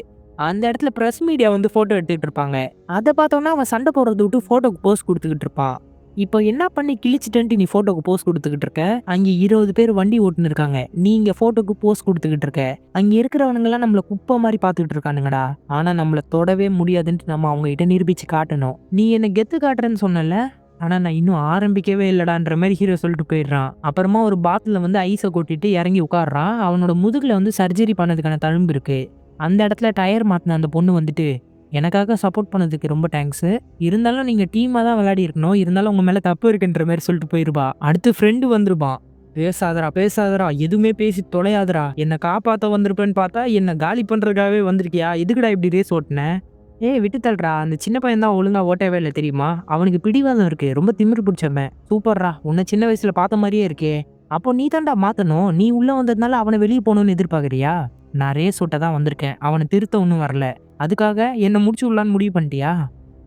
அந்த இடத்துல பிரஸ் மீடியா வந்து போட்டோ எடுத்துட்டு இருப்பாங்க. அதை பார்த்தோன்னா அவன் சண்டை போடுறத விட்டு போட்டோக்கு போஸ்ட் கொடுத்துக்கிட்டு இருப்பான். இப்போ என்ன பண்ணி கிழிச்சிட்டேன்ட்டு நீ போட்டோக்கு போஸ்ட் கொடுத்துக்கிட்டு இருக்க? அங்க 20 பேர் வண்டி ஓட்டுன்னு இருக்காங்க. நீ இங்க போட்டோக்கு போஸ்ட் கொடுத்துக்கிட்டு இருக்க. அங்க இருக்கிறவனுங்கெல்லாம் நம்மள குப்பை மாதிரி பார்த்துக்கிட்டு இருக்கானுங்கடா. ஆனா நம்மள தொடவே முடியாதுன்ட்டு நம்ம அவங்க கிட்ட நிரூபிச்சு காட்டணும். நீ என்ன கெத்து காட்டுறேன்னு சொன்னல, ஆனா நான் இன்னும் ஆரம்பிக்கவே இல்லடான்ற மாதிரி ஹீரோ சொல்லிட்டு போயிடுறான். அப்புறமா ஒரு பாட்டில வந்து ஐஸை கொட்டிட்டு இறங்கி உட்காடுறான். அவனோட முதுகுல வந்து சர்ஜரி பண்ணதுக்கான தழும்பு இருக்கு. அந்த இடத்துல டயர் மாத்தின அந்த பொண்ணு வந்துட்டு எனக்காக சப்போர்ட் பண்ணதுக்கு ரொம்ப தேங்க்ஸ். இருந்தாலும் நீங்க டீமா தான் விளையாடி இருக்கணும். இருந்தாலும் உங்க மேல தப்பு இருக்குன்ற மாதிரி சொல்லிட்டு போயிருவா. அடுத்து ஃப்ரெண்டு வந்துருப்பான். பேசாதடா எதுவுமே பேசி தொலையாதடா. என்ன காப்பாத்த வந்திருப்பேன்னு பார்த்தா என்ன காலி பண்றதுக்காகவே வந்திருக்கியா? எதுக்குடா இப்படி ரேஸ் ஓட்டுன? ஏய் விட்டு தள்ளுடா. அந்த சின்ன பையன் தான் ஒழுங்கா ஓட்டவே இல்லை தெரியுமா? அவனுக்கு பிடிவாதம் இருக்கு. ரொம்ப திமிரு பிடிச்சவன். சூப்பர்ரா. உன்னை சின்ன வயசுல பார்த்த மாதிரியே இருக்கே. அப்போ நீ தான்டா மாத்தணும். நீ உள்ள வந்ததுனால அவனை வெளியே போகணும்னு எதிர்பார்க்கறியா? நான் ரேஸ் ஓட்ட தான் வந்திருக்கேன். அவனை திருத்த ஒன்றும் வரல. அதுக்காக என்ன முடிச்சு விடலான்னு முடிவு பண்ணிட்டியா?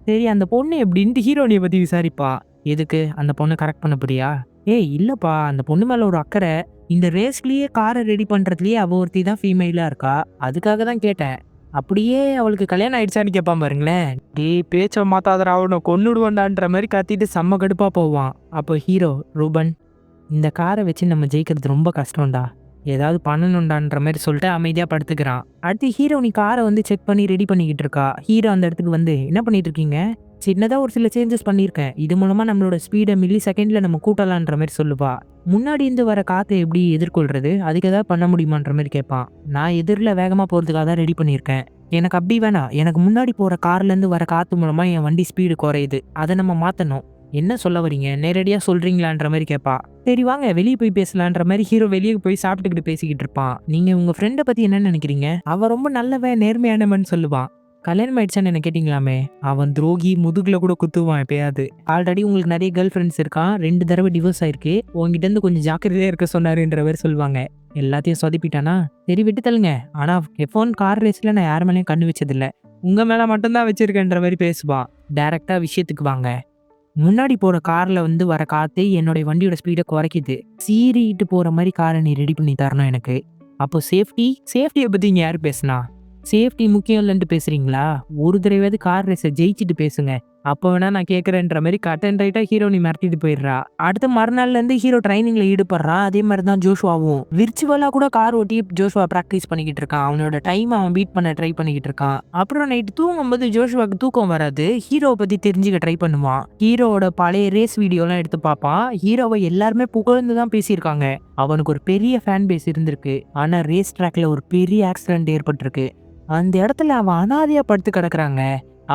சரி அந்த பொண்ணு எப்படின்ட்டு ஹீரோனியை பத்தி விசாரிப்பா. எதுக்கு? அந்த பொண்ணை கரெக்ட் பண்ண போறியா? ஏய் இல்லப்பா, அந்த பொண்ணு மேல ஒரு அக்கறை. இந்த ரேஸ்லயே காரை ரெடி பண்றதுலயே அவ ஒருத்தி தான் ஃபீமேலா இருக்கா. அதுக்காக தான் கேட்டேன். அப்படியே அவளுக்கு கல்யாணம் ஆயிடுச்சான்னு கேட்பான் பாருங்களேன். டேய் பேச்ச மாத்தாதடா, அவனை கொன்னுடுவான்டான்ற மாதிரி கத்திட்டு செம்ம கடுப்பா போவான். அப்போ ஹீரோ ரூபன், இந்த காரை வச்சு நம்ம ஜெயிக்கிறது ரொம்ப கஷ்டம்டா. ஏதாவது பண்ணணும்டான்ற மாதிரி சொல்லிட்டு அமைதியா படுத்துக்கிறான். அடுத்து ஹீரோனி காரை வந்து செக் பண்ணி ரெடி பண்ணிக்கிட்டு இருக்கா. ஹீரோ அந்த இடத்துக்கு வந்து என்ன பண்ணிட்டு இருக்கீங்க? சின்னதா ஒரு சில சேஞ்சஸ் பண்ணியிருக்கேன். இது மூலமா நம்மளோட ஸ்பீடை மில்லி செகண்ட்ல நம்ம கூட்டலான்ற மாதிரி சொல்லுவா. முன்னாடி இருந்து வர காத்தை எப்படி எதிர்கொள்றது? அதுக்கு ஏதாவது பண்ண முடியுமான்ற மாதிரி கேட்பான். நான் எதிரில் வேகமா போறதுக்காக தான் ரெடி பண்ணியிருக்கேன். எனக்கு அப்படி வேணாம். எனக்கு முன்னாடி போற கார்ல இருந்து வர காத்து மூலமா என் வண்டி ஸ்பீடு குறையுது. அதை நம்ம மாத்தணும். என்ன சொல்ல வரீங்க? நேரடியா சொல்றீங்களான்ற மாதிரி கேட்பா. சரி வாங்க வெளியே போய் பேசலான்ற மாதிரி ஹீரோ வெளியே போய் சாப்பிட்டுக்கிட்டு பேசிக்கிட்டு இருப்பான். நீங்க உங்க ஃப்ரெண்டை பத்தி என்ன நினைக்கிறீங்க? அவன் ரொம்ப நல்லவன் நேர்மையானவன் சொல்லுவான். கல்யாணம் ஆயிடுச்சான்னு என்ன கேட்டீங்களாமே? அவன் துரோகி, முதுகுல கூட குத்துவான் எப்பயாவது. ஆல்ரெடி உங்களுக்கு நிறைய கேர்ள் ஃப்ரெண்ட்ஸ் இருக்கான். 2 தடவை டிவோர்ஸ் ஆயிருக்கு. உங்ககிட்ட இருந்து கொஞ்சம் ஜாக்கிரதையா இருக்க சொன்னாருன்ற மாதிரி சொல்லுவாங்க. எல்லாத்தையும் சொதப்பிட்டானா? சரி விட்டு தள்ளுங்க. ஆனா F1 கார் ரேஸ்ல நான் யார் மேலேயும் கண்ணு வச்சதில்ல. உங்க மேல மட்டும்தான் வச்சிருக்கேன்ற மாதிரி பேசுவான். டைரக்டா விஷயத்துக்கு வாங்க. முன்னாடி போற கார்ல வந்து வர காத்து என்னுடைய வண்டியோட ஸ்பீடை குறைக்குது. சீறிட்டு போற மாதிரி காரை நீ ரெடி பண்ணி தரணும் எனக்கு. அப்போ சேஃப்டியை பத்தி இங்க யாரு பேசுனா? சேஃப்டி முக்கியம் இல்லைன்ட்டு பேசுறீங்களா? ஒரு தடவையாவது கார் ரேஸை ஜெயிச்சுட்டு பேசுங்க. அப்போ வேணா நான் கேட்கறேன்ற மாதிரி கட் அண்ட் ரைட்டா ஹீரோனி மிரட்டிட்டு போயிடுறா. அடுத்த மறுநாள்ல இருந்து ஹீரோ ட்ரைனிங்ல ஈடுபடுறான். அதே மாதிரி தான் ஜோஷ்வாவும் விர்ச்சுவலா கூட கார் ஓட்டி ஜோஷ்வா பிராக்டிஸ் பண்ணிக்கிட்டு இருக்கான். அவனோட டைம் அவன் பீட் பண்ண ட்ரை பண்ணிக்கிட்டு இருக்கான். அப்புறம் நைட்டு தூங்கும்போது ஜோஷ்வாக்கு தூக்கம் வராது. ஹீரோவை பத்தி தெரிஞ்சுக்க ட்ரை பண்ணுவான். ஹீரோவோட பழைய ரேஸ் வீடியோலாம் எடுத்து பார்ப்பான். ஹீரோவை எல்லாருமே புகழ்ந்து தான் பேசியிருக்காங்க. அவனுக்கு ஒரு பெரிய ஃபேன் பேஸ் இருந்திருக்கு. ஆனா ரேஸ் ட்ராக்ல ஒரு பெரிய ஆக்சிடென்ட் ஏற்பட்டிருக்கு. அந்த இடத்துல அவன் அனாதையா படுத்து கிடக்குறாங்க.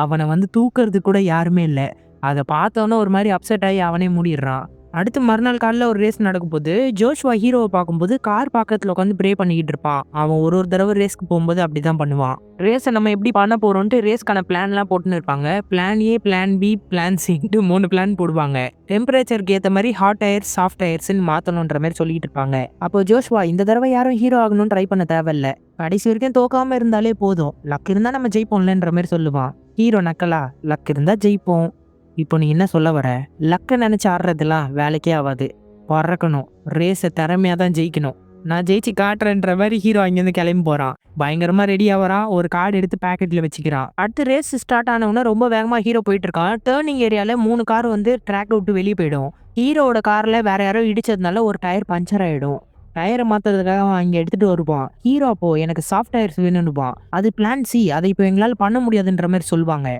அவனை வந்து தூக்குறது கூட யாருமே இல்லை. அதை பார்த்தவொன்னே ஒரு மாதிரி அப்செட் ஆகி அவனே மூடிடுறான். அடுத்து மறுநாள் காலையில் ஒரு ரேஸ் நடக்கும் போது ஜோஷ்வா ஹீரோவை பார்க்கும்போது கார் பக்கத்தில் உட்காந்து ப்ரே பண்ணிக்கிட்டு இருப்பான். அவன் ஒரு தடவை ரேஸ்க்கு போகும்போது அப்படிதான் பண்ணுவான். ரேஸை நம்ம எப்படி பண்ண போறோம்ட்டு ரேஸ்க்கான பிளான்லாம் போட்டுன்னு இருப்பாங்க. Plan A, plan B, plan சின்ட்டு 3 பிளான் போடுவாங்க. டெம்பரேச்சருக்கு ஏற்ற மாதிரி ஹாட் டயர்ஸ், சாஃப்ட் டயர்ஸ்ன்னு மாற்றணுன்ற மாதிரி சொல்லிட்டு இருப்பாங்க. அப்போ ஜோஷ்வா இந்த தடவை யாரும் ஹீரோ ஆகணும்னு ட்ரை பண்ண தேவையில்ல. கடைசி வரைக்கும் தோக்காம இருந்தாலே போதும். லக் இருந்தா நம்ம ஜெயிப்போம்லன்ற மாதிரி சொல்லுவான். ஹீரோ நக்கலா, லக் இருந்தா ஜெயிப்போம். இப்போ நீ என்ன சொல்ல வர? லக்கை நினைச்சு ஆடுறதுலாம் வேலைக்கே ஆகாது. பறக்கணும். ரேஸை திறமையா தான் ஜெயிக்கணும். நான் ஜெயிச்சு காட்டுறேன்ற மாதிரி ஹீரோ அங்கேருந்து கிளம்பி போறான். பயங்கரமா ரெடி ஆகிறான். ஒரு கார்டு எடுத்து பேக்கெட்ல வச்சுக்கிறான். அடுத்து ரேஸ் ஸ்டார்ட் ஆனவுடனே ரொம்ப வேகமா ஹீரோ போயிட்டு இருக்கான். டேர்னிங் ஏரியால 3 கார் வந்து ட்ராக் விட்டு வெளியே போயிடும். ஹீரோவோட கார்ல வேற யாரோ இடிச்சதுனால ஒரு டயர் பஞ்சர் ஆயிடும். டயரை மாத்துறதுக்காக அவன் இங்க எடுத்துட்டு வருவான். ஹீரோ அப்போ எனக்கு சாஃப்ட் டயர்ஸ் வேணும்னுவான். அது பிளான் சி. அதை இப்போ எங்களால பண்ண முடியாதுன்ற மாதிரி சொல்லுவாங்க.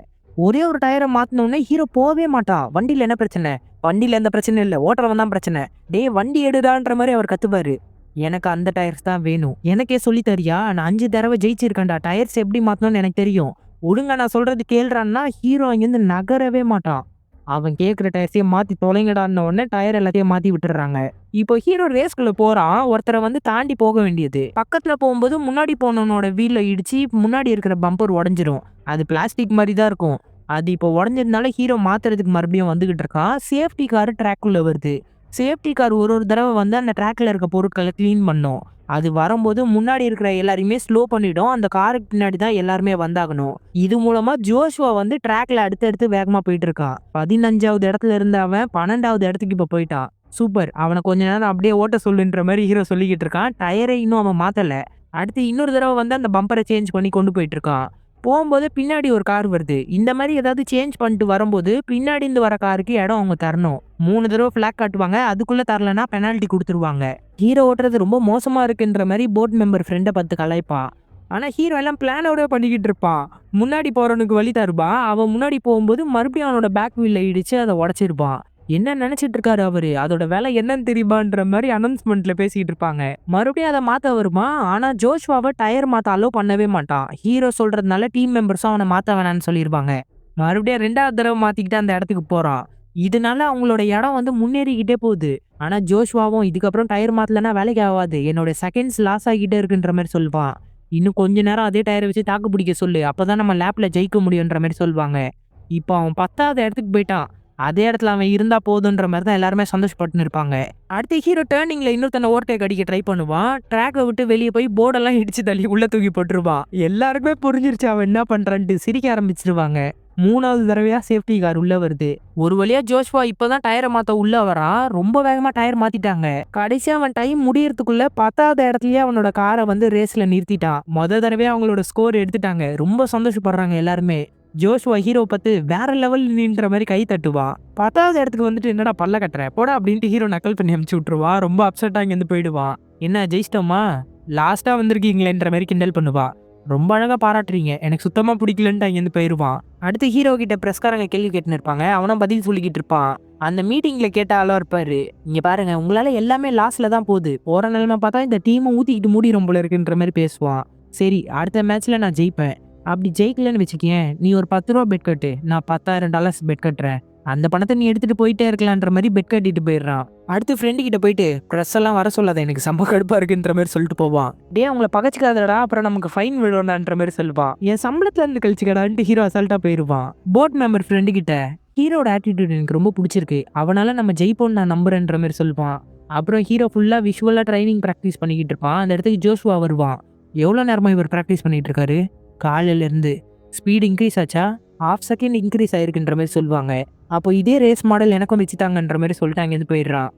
ஒரே ஒரு டயரை மாத்தினோடனே ஹீரோ போகவே மாட்டான். வண்டியில என்ன பிரச்சனை? வண்டியில எந்த பிரச்சனை இல்லை, ஓட்டுறவன் தான் பிரச்சனை. டே வண்டி எடுடான்ற மாதிரி அவர் கத்துப்பாரு. எனக்கு அந்த டயர்ஸ் தான் வேணும். எனக்கே சொல்லி தரியா? நான் 5 தடவை ஜெயிச்சிருக்கேன்டா. டயர்ஸ் எப்படி மாத்தணும்னு எனக்கு தெரியும். ஒழுங்கா நான் சொல்றது கேள்றான்னா ஹீரோ அங்கேருந்து நகரவே மாட்டான். அவன் கேட்குற டயர்ஸையும் மாத்தி தொலைங்கடான்ன உடனே டயர் எல்லாத்தையும் மாத்தி விட்டுறாங்க. இப்போ ஹீரோ ரேஸ்க்குள்ள போறான். ஒருத்தரை வந்து தாண்டி போக வேண்டியது. பக்கத்துல போகும்போது முன்னாடி போனவனோட வீல்ல இடிச்சு முன்னாடி இருக்கிற பம்பர் உடைஞ்சிரும். அது பிளாஸ்டிக் மாதிரி தான் இருக்கும். அது இப்போ உடஞ்சதுனால ஹீரோ மாத்துறதுக்கு மறுபடியும் வந்துகிட்டு இருக்கான். சேஃப்டி கார் ட்ராக்குள்ள வருது. சேஃப்டி கார் ஒரு ஒரு தடவை வந்து அந்த ட்ராக்ல இருக்க பொருட்களை கிளீன் பண்ணும். அது வரும்போது முன்னாடி இருக்கிற எல்லாரையுமே ஸ்லோ பண்ணிடும். அந்த காருக்கு பின்னாடி தான் எல்லாருமே வந்தாகணும். இது மூலமா ஜோஷுவா வந்து ட்ராக்ல அடுத்தடுத்து வேகமா போயிட்டு இருக்கான். 15வது இடத்துல இருந்த அவன் 12வது இடத்துக்கு இப்ப போயிட்டான். சூப்பர். அவனை கொஞ்ச நேரம் அப்படியே ஓட்ட சொல்லுன்ற மாதிரி ஹீரோ சொல்லிக்கிட்டு இருக்கான். டயரை இன்னும் அவன் மாத்தல. அடுத்து இன்னொரு தடவை வந்து அந்த பம்பரை சேஞ்ச் பண்ணி கொண்டு போயிட்டு இருக்கான். போகும்போது பின்னாடி ஒரு கார் வருது. இந்த மாதிரி ஏதாவது சேஞ்ச் பண்ணிட்டு வரும்போது பின்னாடி இருந்து வர காருக்கு இடம் அவங்க தரணும். 3 தடவை ஃபிளாக் காட்டுவாங்க. அதுக்குள்ள தரலனா பெனால்ட்டி கொடுத்துருவாங்க. ஹீரோ ஓட்டுறது ரொம்ப மோசமா இருக்குன்ற மாதிரி போர்ட் மெம்பர் ஃப்ரெண்டை பார்த்து கலாய்ப்பான். ஆனா ஹீரோ எல்லாம் பிளானோட பண்ணிக்கிட்டு இருப்பான். முன்னாடி போறவனுக்கு வழி தருவான். அவன் முன்னாடி போகும்போது மறுபடியும் அவனோட பேக் வீல்ல இடிச்சு அதை உடைச்சிருப்பான். என்ன நினைச்சிட்டு இருக்காரு அவரு? அதோட வேலை என்னன்னு தெரியுமான்ற மாதிரி அனௌன்ஸ்மெண்ட்ல பேசிட்டு இருப்பாங்க. மறுபடியும் அதை மாத்த வருமா? ஆனா ஜோஷ்வாவை டயர் மாத்த அலோ பண்ணவே மாட்டான். ஹீரோ சொல்றதுனால டீம் மெம்பர்ஸும் அவனை மாத்த வேணாம்னு சொல்லிருப்பாங்க. மறுபடியும் 2வது தடவை மாத்திக்கிட்டு அந்த இடத்துக்கு போறான். இதனால அவங்களோட இடம் வந்து முன்னேறிக்கிட்டே போகுது. ஆனா ஜோஷ்வாவும் இதுக்கப்புறம் டயர் மாத்தலன்னா வேலைக்கு ஆகாது, என்னோட செகண்ட்ஸ் லாஸ் ஆகிட்டே இருக்குன்ற மாதிரி சொல்லுவான். இன்னும் கொஞ்ச நேரம் அதே டயரை வச்சு தாக்கு பிடிக்க சொல்லு, அப்பதான் நம்ம லேப்ல ஜெயிக்க முடியுன்ற மாதிரி சொல்லுவாங்க. இப்போ அவன் 10வது இடத்துக்கு போயிட்டான். அதே இடத்துல அவன் இருந்தா போதுன்ற மாதிரி தான் எல்லாருமே சந்தோஷப்பட்டுன்னு இருப்பாங்க. அடுத்து ஹீரோ டர்னிங்ல இன்னொருத்தனை ஓவர்டேக் அடிக்க ட்ரை பண்ணுவான். ட்ராக்கை விட்டு வெளியே போய் போர்டெல்லாம் இடிச்சு தள்ளி உள்ள தூக்கி போட்டுருவான். எல்லாருக்குமே புரிஞ்சிருச்சு அவன் என்ன பண்றான்ட்டு சிரிக்க ஆரம்பிச்சிருவாங்க. 3வது தடவையா சேஃப்டி கார் உள்ள வருது. ஒரு வழியா ஜோஷ்வா இப்பதான் டயரை மாத்த உள்ள வரான். ரொம்ப வேகமா டயர் மாத்திட்டாங்க. கடைசியா அவன் டைம் முடியறதுக்குள்ள 10வது இடத்துலயே அவனோட காரை வந்து ரேஸ்ல நிறுத்திட்டான். தடவையா அவங்களோட ஸ்கோர் எடுத்துட்டாங்க. ரொம்ப சந்தோஷப்படுறாங்க எல்லாருமே. ஜோஷ்வா ஹீரோ பார்த்து வேற லெவல் நின்ற மாதிரி கை தட்டுவான். 10வது இடத்துக்கு வந்துட்டு என்னடா பல்ல கட்டுற போடா அப்படின்ட்டு ஹீரோ நக்கல் பண்ணி அனுப்பிச்சு விட்டுருவான். ரொம்ப அப்செட்டா இங்கேருந்து போயிடுவான். என்ன ஜெயிச்சிட்டோமா, லாஸ்டா வந்திருக்கீங்களேன்ற மாதிரி கிண்டல் பண்ணுவான். ரொம்ப அழகா பாராட்டுறீங்க, எனக்கு சுத்தமா பிடிக்கலன்ட்டு அங்கேருந்து போயிடுவான். அடுத்து ஹீரோ கிட்ட பிரஸ்காரங்க கேள்வி கேட்டுன்னு இருப்பாங்க. அவனும் பதில் சொல்லிக்கிட்டு இருப்பான். அந்த மீட்டிங்ல கேட்ட ஆளா இருப்பாரு. இங்க பாருங்க, உங்களால எல்லாமே லாஸ்ட்ல தான் போகுது. போற நிலைமை பார்த்தா இந்த டீமை ஊத்திக்கிட்டு மூடிடும் போல இருக்குன்ற மாதிரி பேசுவான். சரி, அடுத்த மேட்ச்ல நான் ஜெயிப்பேன். அப்படி ஜெயிக்கலன்னு வச்சுக்கேன், நீ ஒரு 10 ரூபா பெட் கட்டு, நான் $10,000 பெட் கட்டுறேன். அந்த பணத்தை நீ எடுத்துட்டு போயிட்டே இருக்கலான்ற மாதிரி பெட் கட்டிட்டு போயிடுறான். அடுத்து ஃப்ரெண்டு கிட்ட போயிட்டு ப்ரெஸ் எல்லாம் வர சொல்லாத, எனக்கு செம்ம கடுப்பா இருக்குன்ற மாதிரி சொல்லிட்டு போவான். டே அவங்கள பகச்சிக்காதடா, அப்புறம் நமக்கு ஃபைன் விழுவான்ற மாதிரி சொல்லுவான். என் சம்பளத்துல இருந்து கழிச்சுக்கடான்ட்டு ஹீரோ அசால்ட்டா போயிடுவான். போர்ட் மெம்பர் ஃப்ரெண்டு கிட்ட ஹீரோட ஆட்டிடியூட் எனக்கு ரொம்ப பிடிச்சிருக்கு, அவனால நம்ம ஜெயிப்போம்னு நான் நம்புறேன்ற மாதிரி சொல்லுவான். அப்புறம் ஹீரோ ஃபுல்லா விஷுவலா ட்ரைனிங் ப்ராக்டிஸ் பண்ணிக்கிட்டு இருப்பான். அந்த இடத்துக்கு ஜோஷ்வா வருவான். எவ்வளோ நேரமா இவர் ப்ராக்டிஸ் பண்ணிட்டு இருக்காரு? காலையில இருந்து. ஸ்பீடு இன்க்ரீஸ் ஆச்சா? 1/2 செகண்ட் இன்க்ரீஸ் ஆயிருக்குன்ற மாதிரி சொல்லுவாங்க. அப்போ இதே ரேஸ் மாடல் எனக்கும் வச்சுட்டாங்கன்ற மாதிரி சொல்லிட்டு அங்கேருந்து போயிடுறான்.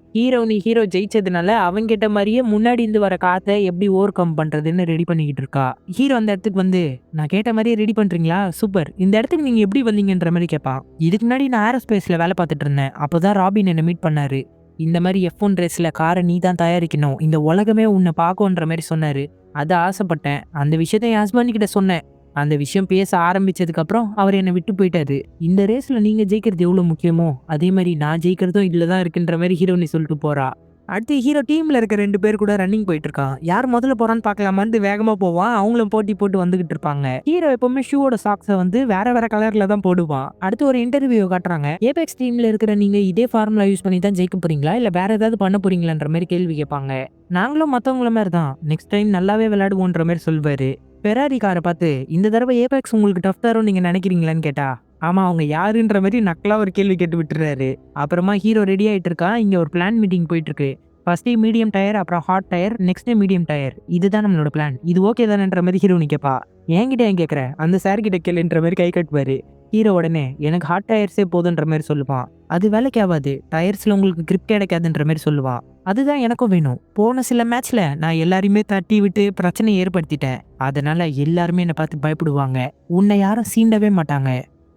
ஹீரோ ஜெயிச்சதுனால அவங்க கிட்ட மாதிரியே முன்னாடி இருந்து வர காத்தை எப்படி ஓவர் கம் பண்றதுன்னு ரெடி பண்ணிக்கிட்டு இருக்கா. ஹீரோ அந்த இடத்துக்கு வந்து, நான் கேட்ட மாதிரியே ரெடி பண்றீங்களா, சூப்பர், இந்த இடத்துக்கு நீங்க எப்படி வந்தீங்கன்ற மாதிரி கேட்பான். இதுக்கு முன்னாடி நான் ஏரோஸ்பேஸ்ல வேலை பார்த்துட்டு இருந்தேன். அப்போதான் ராபின் என்னை மீட் பண்ணாரு. இந்த மாதிரி F1 ரேஸ்ல காரை நீ தான் தயாரிக்கணும், இந்த உலகமே உன்னை பார்க்கும்ன்ற மாதிரி சொன்னாரு. அதை ஆசைப்பட்டேன். அந்த விஷயத்த என் ஹஸ்பண்ட் கிட்ட சொன்னேன். அந்த விஷயம் பேச ஆரம்பிச்சதுக்கு அப்புறம் அவர் என்னை விட்டு போயிட்டாரு. இந்த ரேஸ்ல நீங்க ஜெயிக்கிறது எவ்வளவு முக்கியமோ அதே மாதிரி நான் ஜெயிக்கிறதும் இதுலதான் இருக்குன்ற மாதிரி ஹீரோனி சொல்லிட்டு போறா. அடுத்து ஹீரோ டீம்ல இருக்க 2 பேர் கூட ரன்னிங் போயிட்டு இருக்கான். யார் முதல்ல போறான்னு பார்க்கலாமான்னு வேகமா போவான். அவங்களும் போட்டி போட்டு வந்துகிட்டு இருப்பாங்க. ஹீரோ எப்பவுமே ஷூவோட சாக்ஸை வந்து வேற வேற கலர்ல தான் போடுவான். அடுத்து ஒரு இன்டர்வியூ காட்டுறாங்க. ஏபெக்ஸ் டீம்ல இருக்கிற நீங்க இதே ஃபார்முலா யூஸ் பண்ணி தான் ஜெயிக்க போறீங்களா, இல்ல வேற ஏதாவது பண்ண போறீங்களான்ற மாதிரி கேள்வி கேட்பாங்க. நாங்களும் மத்தவங்கள மாதிரி தான், நெக்ஸ்ட் டைம் நல்லாவே விளையாடுவோன்ற மாதிரி சொல்வாரு. ஃபெராரி காரை பார்த்து, இந்த தடவை ஏபெக்ஸ் உங்களுக்கு டஃப் தரும் நீங்க நினைக்கிறீங்களான்னு கேட்டா, ஆமா அவங்க யாருன்ற மாதிரி நக்கலா ஒரு கேள்வி கேட்டு விட்டுறாரு. அப்புறமா ஹீரோ ரெடி ஆயிட்டு இருக்கான். இங்க ஒரு பிளான் மீட்டிங் போயிட்டு இருக்கு. ஃபர்ஸ்ட் மீடியம் டயர், அப்புறம் hard tyre, next medium tyre, இதுதான் நம்மளோட பிளான், இது ஓகே தானேன்ற மாதிரி ஹீரோ கேட்பா. என்கிட்ட ஏன் கேட்குற, அந்த சார் கிட்ட கேளுன்ற மாதிரி கை கட்டுவாரு. ஹீரோ உடனே எனக்கு ஹாட் டயர்ஸே போதுன்ற மாதிரி சொல்லுவான். அது வேலைக்கு ஆகாது, டயர்ஸ்ல உங்களுக்கு கிரிப் கிடைக்காதுன்ற மாதிரி சொல்லுவான். அதுதான் எனக்கும் வேணும். போன சில மேட்ச்ல நான் எல்லாரையுமே தட்டி விட்டு பிரச்சனை ஏற்படுத்திட்டேன். அதனால எல்லாருமே என்னை பார்த்து பயப்படுவாங்க. உன்னை யாரும் சீண்டவே மாட்டாங்க.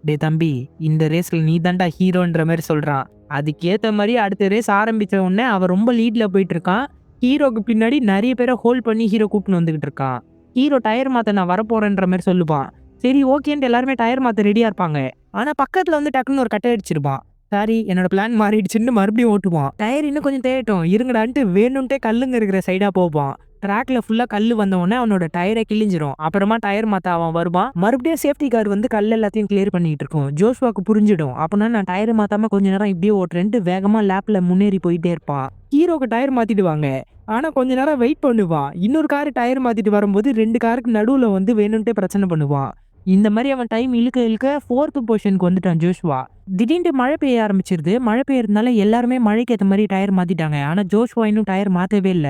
டே தம்பி, இந்த ரேஸ்ல நீ தாண்டா ஹீரோன்ற மாதிரி சொல்றான். அதுக்கேற்ற மாதிரி அடுத்த ரேஸ் ஆரம்பிச்ச உடனே அவன் ரொம்ப லீட்ல போயிட்டு இருக்கான். ஹீரோக்கு பின்னாடி நிறைய பேரை ஹோல்ட் பண்ணி ஹீரோ கூப்பிட்டு வந்துகிட்டு இருக்கான். ஹீரோ டயர் மாத்த நான் வரப்போறேன்ற மாதிரி சொல்லுவான். சரி ஓகேன்ட்டு எல்லாருமே டயர் மாத்த ரெடியா இருப்பாங்க. ஆனா பக்கத்துல வந்து டக்குன்னு ஒரு கட்டை அடிச்சிருப்பான். சாரி, என்னோட பிளான் மாறிடுச்சுன்னு மறுபடியும் ஓட்டுவான். டயர் இன்னும் கொஞ்சம் தேயட்டும் இருங்கடான்ட்டு வேணும்ட்டே கல்லுங்க இருக்கிற சைடா போவான். ட்ராக்ல ஃபுல்லா கல்லு வந்தவுடனே அவனோட டயரை கிழிஞ்சிரும். அப்புறமா டயர் மாத்த அவன் வருவான். மறுபடியும் சேஃப்டி கார் வந்து கல் எல்லாத்தையும் கிளியர் பண்ணிட்டு இருக்கும். ஜோஷ்வாக்கு புரிஞ்சிடும். அப்பனா நான் டயர் மாத்தாம கொஞ்ச நேரம் இப்படியே ஓட்டுறேன்ட்டு வேகமா லேப்ல முன்னேறி போயிட்டே இருப்பான். ஹீரோக்கு டயர் மாத்திடுவாங்க. ஆனா கொஞ்ச நேரம் வெயிட் பண்ணுவான். இன்னொரு கார் டயர் மாத்திட்டு வரும்போது 2 காருக்கு நடுவுல வந்து வேணும்ட்டே பிரச்சனை பண்ணுவான். இந்த மாதிரி அவன் டைம் இழுக்க இழுக்க 4th பொசிஷனுக்கு வந்துட்டான் ஜோஷ்வா. திடீர்னு மழை பெய்ய ஆரம்பிச்சிருது. மழை பெய்யறதுனால எல்லாருமே மழைக்கு ஏத்த மாதிரி டயர் மாத்திட்டாங்க. ஆனா ஜோஷ்வா இன்னும் டயர் மாத்தவே இல்ல.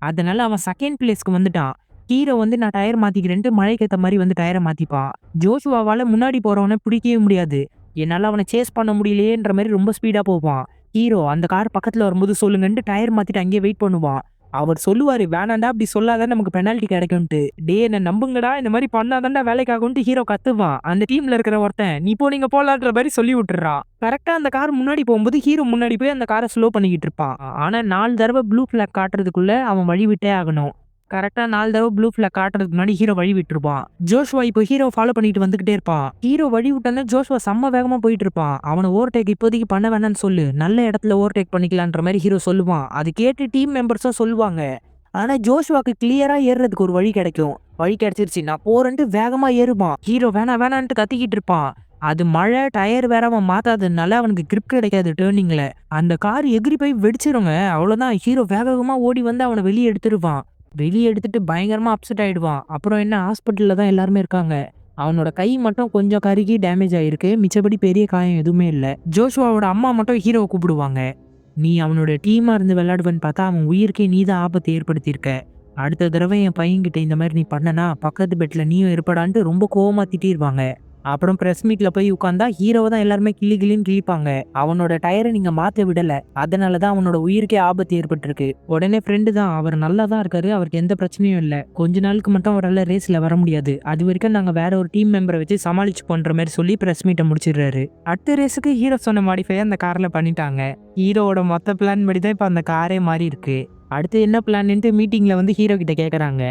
அதனால அவன் செகண்ட் பிளேஸ்க்கு வந்துட்டான். ஹீரோ வந்து நான் டயர் மாத்திக்கிறேன்ட்டு மழைக்கு ஏத்த மாதிரி வந்து டயரை மாத்திப்பான். ஜோஷ்வாவால முன்னாடி போறவனை பிடிக்கவே முடியாது. என்னால அவனை சேஸ் பண்ண முடியலையேன்ற மாதிரி ரொம்ப ஸ்பீடா போவான். ஹீரோ அந்த கார் பக்கத்துல வரும்போது சொல்லுங்கன்ட்டு டயர் மாத்திட்டு அங்கேயே வெயிட் பண்ணுவான். அவர் சொல்லுவாரு, வேணாண்டா அப்படி சொல்லாதான் நமக்கு பெனால்ட்டி கிடைக்கும்ட்டு. டே என்ன நம்புங்கடா, இந்த மாதிரி பண்ணாதான்டா வேலைக்காகும்ட்டு ஹீரோ கத்துவான். அந்த டீம்ல இருக்கிற ஒருத்தன் நீ போ நீங்க போலான்ற மாதிரி சொல்லி விட்டுறான். கரெக்டா அந்த கார் முன்னாடி போகும்போது ஹீரோ முன்னாடி போய் அந்த காரை ஸ்லோ பண்ணிக்கிட்டு இருப்பான். ஆனா 4 தடவை ப்ளூ ஃபிளாக் காட்டுறதுக்குள்ள அவன் வழி விட்டே ஆகணும். கரெக்டா 4 தடவை ப்ளூ ஃபிளாக் காட்டுறதுக்கு முன்னாடி ஹீரோ வழி விட்டுருப்பான். ஜோஷ்வா இப்போ ஹீரோ ஃபாலோ பண்ணிட்டு வந்துகிட்டே இருப்பான். ஹீரோ வழி விட்டானே ஜோஷ்வா செம்ம வேகமா போயிட்டு இருப்பான். அவனை ஓவர்டேக் இப்போதைக்கு பண்ண வேணாம்னு சொல்லு, நல்ல இடத்துல ஓவர்டேக் பண்ணிக்கலான்ற மாதிரி ஹீரோ சொல்லுவான். அது கேட்டு டீம் மெம்பர்ஸும் சொல்லுவாங்க. ஆனா ஜோஷ்வாக்கு கிளியரா ஏறுறதுக்கு ஒரு வழி கிடைக்கும். வழி கிடைச்சிருச்சு, நான் போறேன்ட்டு வேகமா ஏறுவான். ஹீரோ வேணான்ட்டு கத்திக்கிட்டு இருப்பான். அது மழை, டயர் வேற அவன் மாத்தாததுனால அவனுக்கு கிரிப் கிடைக்காது டேர்னிங்ல. அந்த கார் எகிரி போய் வெடிச்சிருங்க. அவ்வளவுதான். ஹீரோ வேகமா ஓடி வந்து அவனை வெளியே எடுத்துருவான். வெளியே எடுத்துட்டு பயங்கரமா அப்செட் ஆயிடுவான். அப்புறம் என்ன, ஹாஸ்பிட்டல்ல தான் எல்லாருமே இருக்காங்க. அவனோட கை மட்டும் கொஞ்சம் கருகி டேமேஜ் ஆயிருக்கு. மிச்சபடி பெரிய காயம் எதுவுமே இல்லை. ஜோஷ்வாவோட அம்மா மட்டும் ஹீரோவை கூப்பிடுவாங்க. நீ அவனோட டீமா இருந்து விளையாடுவேன்னு பார்த்தா அவன் உயிருக்கே நீ தான் ஆபத்தை ஏற்படுத்தியிருக்க. அடுத்த தடவை என் பையன்கிட்ட இந்த மாதிரி நீ பண்ணனா பக்கத்து பெட்ல நீயும் இருப்படான்ட்டு ரொம்ப கோவமா திட்டிருவாங்க. அப்புறம் பிரஸ் மீட்ல போய் உட்காந்தா ஹீரோவை தான் எல்லாருமே கிளின்னு கிழிப்பாங்க. அவனோட டயரை நீங்க மாத்த விடல, அதனாலதான் அவனோட உயிருக்கே ஆபத்து ஏற்பட்டிருக்கு. உடனே ஃப்ரெண்டு தான், அவர் நல்லா தான் இருக்காரு, அவருக்கு எந்த பிரச்சனையும் இல்லை, கொஞ்ச நாளுக்கு மட்டும் அவரால் ரேஸ்ல வர முடியாது, அது வரைக்கும் நாங்க வேற ஒரு டீம் மெம்பரை வச்சு சமாளிச்சு பண்ற மாதிரி சொல்லி பிரஸ் மீட்டை முடிச்சிடுறாரு. அடுத்த ரேஸுக்கு ஹீரோ சொன்ன மாடிஃபை அந்த கார்ல பண்ணிட்டாங்க. ஹீரோவோட மொத்த பிளான் படி தான் இப்ப அந்த காரே மாறி இருக்கு. அடுத்து என்ன பிளான்ட்டு மீட்டிங்ல வந்து ஹீரோ கிட்ட கேக்குறாங்க.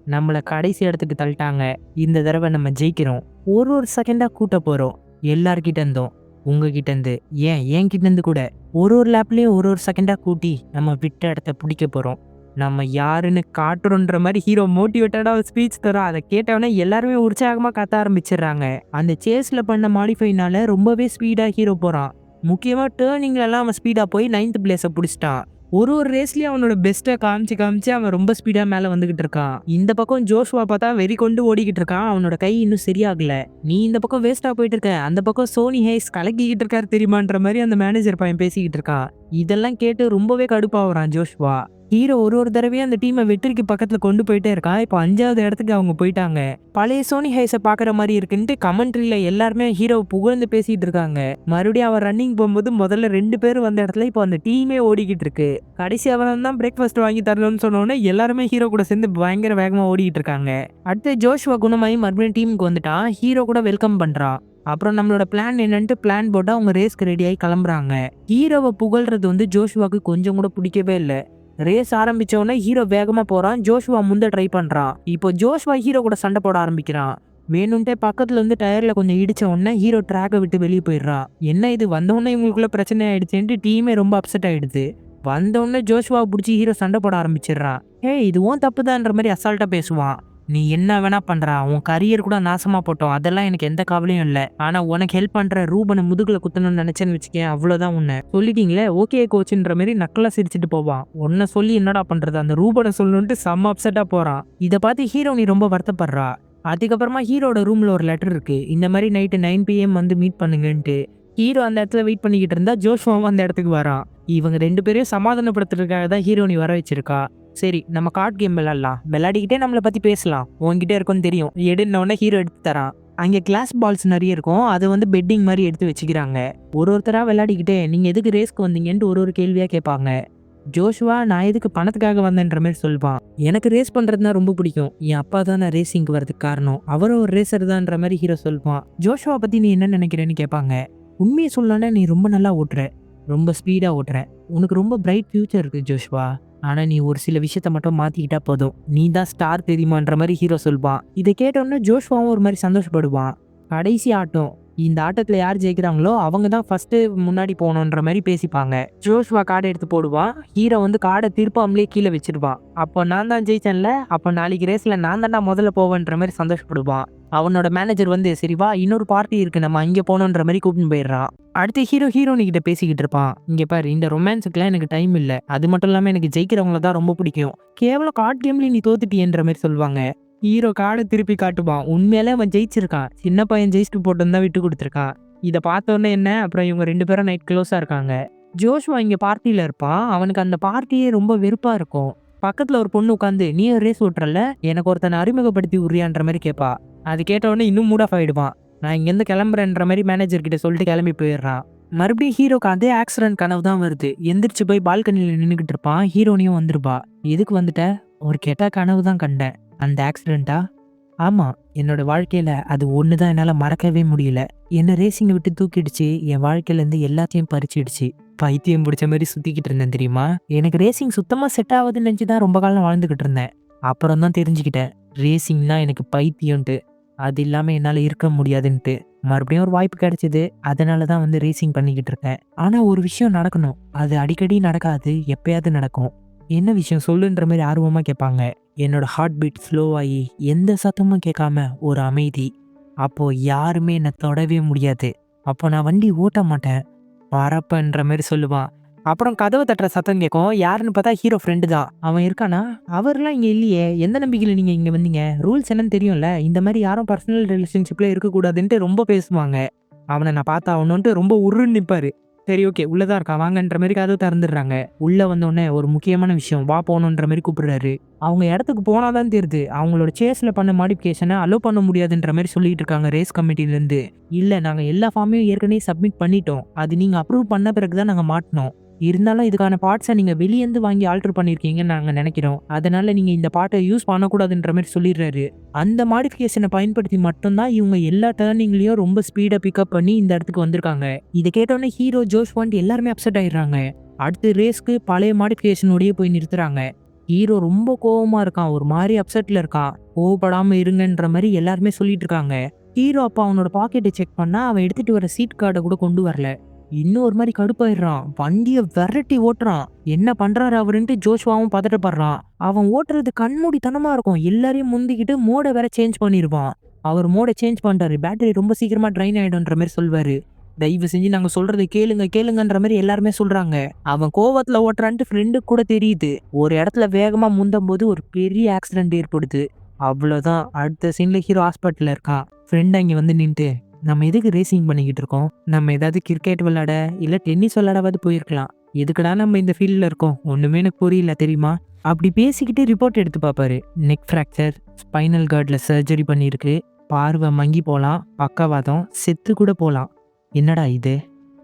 நம்மளை கடைசி இடத்துக்கு தள்ளிட்டாங்க, இந்த தடவை நம்ம ஜெயிக்கிறோம், ஒரு செகண்டா கூட்ட போறோம் எல்லார்கிட்ட இருந்தோம், உங்ககிட்ட இருந்து, என் கிட்ட இருந்து கூட ஒரு லேப்லயும் ஒரு செகண்டா கூட்டி நம்ம விட்ட இடத்த பிடிக்க போறோம், நம்ம யாருன்னு காட்டுறோன்ற மாதிரி ஹீரோ மோட்டிவேட்டடா ஸ்பீச் தரும். அதை கேட்டவனே எல்லாருமே உற்சாகமா கத்த ஆரம்பிச்சிடுறாங்க. அந்த சேஸ்ல பண்ண மாடிஃபைனால ரொம்பவே ஸ்பீடா ஹீரோ போறான். முக்கியமா டேர்னிங்ல எல்லாம் அவன் ஸ்பீடா போய் 9th பிளேஸை பிடிச்சிட்டான். ஒரு ரேஸ்லயும் அவனோட பெஸ்ட்டை காமிச்சு அவன் ரொம்ப ஸ்பீடா மேல வந்துகிட்டு இருக்கான். இந்த பக்கம் ஜோஷ்வா பார்த்தா வெறி கொண்டு ஓடிக்கிட்டு இருக்கான். அவனோட கை இன்னும் சரியாகல. நீ இந்த பக்கம் வேஸ்டா போயிட்டு இருக்க, அந்த பக்கம் சோனி ஹேஸ் கலக்கிக்கிட்டு இருக்காரு தெரியுமான்ற மாதிரி அந்த மேனேஜர் பையன் பேசிக்கிட்டு இருக்கான். இதெல்லாம் கேட்டு ரொம்பவே கடுப்பாகிறான் ஜோஷ்வா. ஹீரோ ஒரு தடவையும் அந்த டீமை வெற்றிக்கு பக்கத்துல கொண்டு போயிட்டே இருக்கான். இப்போ 5வது இடத்துக்கு அவங்க போயிட்டாங்க. பழைய சோனி ஹேஸை பாக்குற மாதிரி இருக்குன்ட்டு கமெண்ட்ரியில எல்லாருமே ஹீரோ புகழ்ந்து பேசிட்டு இருக்காங்க. மறுபடியும் அவன் ரன்னிங் போகும்போது முதல்ல 2 பேரும் வந்த இடத்துல இப்போ அந்த டீமே ஓடிக்கிட்டு இருக்கு. கடைசி அவன் தான் பிரேக்ஃபாஸ்ட் வாங்கி தரணும்னு சொன்னோன்னே எல்லாருமே ஹீரோ கூட சேர்ந்து பயங்கர வேகமா ஓடிக்கிட்டு இருக்காங்க. அடுத்து ஜோஷ்வா குணமாயி மறுபடியும் டீமுக்கு வந்துட்டான். ஹீரோ கூட வெல்கம் பண்றான். அப்புறம் நம்மளோட பிளான் என்னன்ட்டு பிளான் போட்டா அவங்க ரேஸ்க்கு ரெடியாகி கிளம்புறாங்க. ஹீரோவை புகழ்றது வந்து ஜோஷ்வாக்கு கொஞ்சம் கூட பிடிக்கவே இல்லை. ரேஸ் ஆரம்பிச்ச உடனே ஹீரோ வேகமா போறான். ஜோஷ்வா முந்த ட்ரை பண்றான். இப்போ ஜோஷ்வா ஹீரோ கூட சண்டை போட ஆரம்பிக்கிறான். வேணும்ட்டே பக்கத்துல இருந்து டயர்ல கொஞ்சம் இடிச்ச உடனே ஹீரோ ட்ராக்கை விட்டு வெளியே போயிடுறான். என்ன இது, வந்தவுடனே இவங்களுக்குள்ள பிரச்சனை ஆயிடுச்சுன்ட்டு டீமே ரொம்ப அப்செட் ஆயிடுது. வந்தவுடனே ஜோஷ்வாவை பிடிச்சி ஹீரோ சண்டை போட ஆரம்பிச்சிடுறான். இதுவும் தப்புதான்ற மாதிரி அசால்ட்டா பேசுவான். நீ என்ன வேணா பண்றா, உன் கரியர் கூட நாசமா போட்டோம், அதெல்லாம் எனக்கு எந்த கவலையும் இல்லை, ஆனா உனக்கு ஹெல்ப் பண்ற ரூபனை முதுகுல குத்தணும்னு நினைச்சேன்னு வச்சுக்கேன், அவ்வளவுதான். உன்னை சொல்லிட்டீங்களே, ஓகே கோச்சுன்ற மாதிரி நக்கலா சிரிச்சுட்டு போவான். உன்னை சொல்லி என்னடா பண்றது, அந்த ரூபனை சொல்லணும்ட்டு செம்ம அப்செட்டா போறான். இதை பார்த்து ஹீரோ நீ ரொம்ப வருத்தப்படுறா. அதுக்கப்புறமா ஹீரோட ரூம்ல ஒரு லெட்டர் இருக்கு, இந்த மாதிரி நைட்டு 9 PM வந்து மீட் பண்ணுங்கன்ட்டு. ஹீரோ அந்த இடத்துல வெயிட் பண்ணிக்கிட்டு இருந்தா ஜோஷ்வாவும் அந்த இடத்துக்கு வரான். இவங்க 2 பேரையும் சமாதானப்படுத்துறதுக்காக தான் ஹீரோ நீ வர வச்சிருக்கா. சரி, நம்ம கார்டு கேம் விளையாடலாம், விளையாடிக்கிட்டே நம்மளை பத்தி பேசலாம், உன்கிட்ட இருக்கும்னு தெரியும், எடுன்னொடனே ஹீரோ எடுத்து தரான். அங்கே கிளாஸ் பால்ஸ் நிறைய இருக்கும், அதை வந்து பெட்டிங் மாதிரி எடுத்து வச்சுக்கிறாங்க. ஒருத்தரா விளையாடிக்கிட்டே நீங்க எதுக்கு ரேஸ்க்கு வந்தீங்கன்ட்டு ஒரு கேள்வியா கேட்பாங்க. ஜோஷ்வா நான் எதுக்கு பணத்துக்காக வந்தேன்ற மாதிரி சொல்வான். எனக்கு ரேஸ் பண்றதுனா ரொம்ப பிடிக்கும், என் அப்பா தான் நான் ரேசிங்க்கு வரதுக்கு காரணம், அவரும் ஒரு ரேசர் தான்ற மாதிரி ஹீரோ சொல்வான். ஜோஷ்வா பத்தி நீ என்ன நினைக்கிறேன்னு கேட்பாங்க. உண்மையை சொல்லணும்னா நீ ரொம்ப நல்லா ஓட்டுற, ரொம்ப ஸ்பீடா ஓட்டுற, உனக்கு ரொம்ப பிரைட் ஃபியூச்சர் இருக்கு ஜோஷ்வா, ஆனா நீ ஒரு சில விஷயத்த மட்டும் மாத்திக்கிட்டா போதும், நீ தான் ஸ்டார் தெரியுமான்ற மாதிரி ஹீரோ சொல்வான். இதை கேட்டோன்னே ஜோஷ்வாவும் ஒரு மாதிரி சந்தோஷப்படுவான். கடைசி ஆட்டம், இந்த ஆட்டத்துல யார் ஜெயிக்கிறாங்களோ அவங்க தான் ஃபர்ஸ்ட் முன்னாடி போகணுன்ற மாதிரி பேசிப்பாங்க. ஜோஷ்வா கார்டை எடுத்து போடுவான். ஹீரோ வந்து கார்டை திருப்பாமலே கீழே வச்சிருப்பான். அப்போ நான் தான் ஜெயிச்சேன்ல, அப்போ நாளைக்கு ரேஸ்ல நான் தான்டா முதல்ல போவேன்ற மாதிரி சந்தோஷப்படுவான். அவனோட மேனேஜர் வந்து சரி வா இன்னொரு பார்ட்டி இருக்கு நம்ம அங்கே போகணுன்ற மாதிரி கூப்பிட்டு போயிடுறான். அடுத்து ஹீரோனி கிட்ட பேசிக்கிட்டு இருப்பான். இங்க பாரு இந்த ரொமான்ஸுக்குலாம் எனக்கு டைம் இல்ல, அது மட்டும் இல்லாம எனக்கு ஜெயிக்கிறவங்கள தான் ரொம்ப பிடிக்கும், கேவலம் கார்டு கேம்ல நீ தோத்துட்டியன்ற மாதிரி சொல்லுவாங்க. ஹீரோ கார்டை திருப்பி காட்டுவான். உண்மையிலே அவன் ஜெயிச்சிருக்கான், சின்ன பையன் ஜெயிச்சுட்டு போட்டு தான் விட்டு கொடுத்துருக்கான். இதை பார்த்தோன்னே என்ன அப்புறம் இவங்க 2 பேரும் நைட் க்ளோஸா இருக்காங்க. ஜோஷ்வா இங்க பார்ட்டியில இருப்பான். அவனுக்கு அந்த பார்ட்டியே ரொம்ப வெறுப்பா இருக்கும். பக்கத்துல ஒரு பொண்ணு உட்காந்து நீ ரேஸ் ஓட்டுறல, எனக்கு ஒருத்தனை அறிமுகப்படுத்தி உரியான்ற மாதிரி கேட்பா. அது கேட்ட உடனே இன்னும் மூட் ஆஃப் ஆயிடுவான். நான் இங்கேருந்து கிளம்புறேன்ற மாதிரி மேனேஜர் கிட்ட சொல்லிட்டு கிளம்பி போயிடுறான். மறுபடியும் ஹீரோக்கு அதே ஆக்சிடென்ட் கனவு தான் வருது. எந்திரிச்சு போய் பால்கனியில் நின்றுக்கிட்டு இருப்பான். ஹீரோனியும் வந்துருப்பா. எதுக்கு வந்துட்ட? ஒரு கெட்ட கனவு தான் கண்டேன். அந்த ஆக்சிடென்ட்டா? ஆமா, என்னோட வாழ்க்கையில அது ஒன்று தான் என்னால் மறக்கவே முடியல. என்னை ரேசிங்கை விட்டு தூக்கிடுச்சு, என் வாழ்க்கையிலேருந்து எல்லாத்தையும் பறிச்சிடுச்சு. பைத்தியம் பிடிச்ச மாதிரி சுற்றிக்கிட்டு இருந்தேன் தெரியுமா. எனக்கு ரேசிங் சுத்தமாக செட் ஆகுதுன்னு நினச்சி தான் ரொம்ப காலம் வாழ்ந்துக்கிட்டு இருந்தேன். அப்புறம் தான் தெரிஞ்சுக்கிட்டேன் ரேசிங்னா எனக்கு பைத்தியம்ட்டு, அது இல்லாமல் என்னால் இருக்க முடியாதுன்ட்டு. மறுபடியும் ஒரு வாய்ப்பு கிடைச்சிது, அதனால தான் வந்து ரேசிங் பண்ணிக்கிட்டு இருக்கேன். ஆனால் ஒரு விஷயம் நடக்கணும், அது அடிக்கடி நடக்காது, எப்பயாவது நடக்கும். என்ன விஷயம் சொல்லுன்ற மாதிரி ஆர்வமாக கேட்பாங்க. என்னோட ஹார்ட் பீட் ஸ்லோவாகி எந்த சத்தமும் கேட்காம ஒரு அமைதி. அப்போது யாருமே என்னை தொடவே முடியாது. அப்போ நான் வண்டி ஓட்ட மாட்டேன், பறப்பன்ற மாதிரி சொல்லுவான். அப்புறம் கதவை தட்டுற சத்தம் கேட்கும். யாருன்னு பார்த்தா ஹீரோ ஃப்ரெண்டு தான். அவன் இருக்கானா? அவர்லாம் இங்கே இல்லையே, எந்த நம்பிக்கையில் நீங்கள் இங்கே வந்தீங்க? ரூல்ஸ் என்னன்னு தெரியும்ல, இந்த மாதிரி யாரும் பர்சனல் ரிலேஷன்ஷிப்பில் இருக்கக்கூடாதுன்ட்டு ரொம்ப பேசுவாங்க. அவனை நான் பார்த்தா அவனுன்ட்டு ரொம்ப உருன்னு நிற்பாரு. சரி ஓகே உள்ளதான் இருக்கான் வாங்கன்ற மாதிரி கதவை திறந்துடுறாங்க. உள்ளே வந்தோடனே ஒரு முக்கியமான விஷயம், வா போகணுன்ற மாதிரி கூப்பிடுறாரு. அவங்க இடத்துக்கு போனாதான் தெரியுது அவங்களோட சேஸில் பண்ண மாடிஃபிகேஷனை அலோ பண்ண முடியாதுன்ற மாதிரி சொல்லிட்டு இருக்காங்க ரேஸ் கமிட்டிலேருந்து. இல்லை நாங்கள் எல்லா ஃபார்மையும் ஏற்கனவே சப்மிட் பண்ணிட்டோம், அது நீங்கள் அப்ரூவ் பண்ண பிறகு தான் நாங்கள் மாட்டினோம். இருந்தாலும் இதுக்கான பார்ட்ஸை நீங்கள் வெளியேந்து வாங்கி ஆல்டர் பண்ணியிருக்கீங்கன்னு நாங்கள் நினைக்கிறோம், அதனால நீங்கள் இந்த பார்ட்டை யூஸ் பண்ணக்கூடாதுன்ற மாதிரி சொல்லிடுறாரு. அந்த மாடிஃபிகேஷனை பயன்படுத்தி மட்டும்தான் இவங்க எல்லா டர்னிங்லேயும் ரொம்ப ஸ்பீடாக பிக்கப் பண்ணி இந்த இடத்துக்கு வந்திருக்காங்க. இதை கேட்டோன்னே ஹீரோ ஜோஷ்வான்ட்டு எல்லாருமே அப்செட் ஆயிடுறாங்க. அடுத்து ரேஸ்க்கு பழைய மாடிஃபிகேஷனோடய போய் நிறுத்துறாங்க. ஹீரோ ரொம்ப கோவமாக இருக்கான், ஒரு மாதிரி அப்செட்டில் இருக்கான். கோவப்படாமல் இருங்கன்ற மாதிரி எல்லாருமே சொல்லிட்டு இருக்காங்க. ஹீரோ அப்போ அவனோட பாக்கெட்டை செக் பண்ணால் அவன் எடுத்துகிட்டு வர சீட் கார்டை கூட கொண்டு வரல. இன்னும் ஒரு மாதிரி கடுப்பாயிடுறான், வண்டியை விரட்டி ஓட்டுறான். என்ன பண்றாரு அவருன்ட்டு ஜோஷ்வாவும் பதட்டப்படுறான். அவன் ஓட்டுறது கண்மூடித்தனமா இருக்கும், எல்லாரையும் முந்திக்கிட்டு மோடை வேற சேஞ்ச் பண்ணிடுவான். அவர் மோடை சேஞ்ச் பண்றாரு, பேட்டரி ரொம்ப சீக்கிரமா ட்ரைன் ஆயிடும்ன்ற மாதிரி சொல்வாரு. தயவு செஞ்சு நாங்க சொல்றதை கேளுங்கன்ற மாதிரி எல்லாருமே சொல்றாங்க. அவன் கோவத்துல ஓட்டுறான்ட்டு ஃப்ரெண்டுக்கு கூட தெரியுது. ஒரு இடத்துல வேகமா முந்தும் போது ஒரு பெரிய ஆக்சிடென்ட் ஏற்படுது. அவ்வளோதான். அடுத்த சீன்ல ஹீரோ ஹாஸ்பிட்டல்ல இருக்கான். ஃப்ரெண்ட் அங்கே வந்து நின்றுட்டு நம்ம எதுக்கு ரேசிங் பண்ணிக்கிட்டு இருக்கோம், நம்ம ஏதாவது கிரிக்கெட் விளையாட இல்லை டென்னிஸ் விளையாடாவது போயிருக்கலாம், எதுக்குடா நம்ம இந்த ஃபீல்டில் இருக்கோம், ஒன்றுமே எனக்கு புரியல தெரியுமா. அப்படி பேசிக்கிட்டு ரிப்போர்ட் எடுத்து பார்ப்பாரு. நெக் ஃப்ராக்சர், ஸ்பைனல் கார்டில் சர்ஜரி பண்ணியிருக்கு, பார்வை மங்கி போகலாம், பக்கவாதம், செத்து கூட போகலாம். என்னடா இது,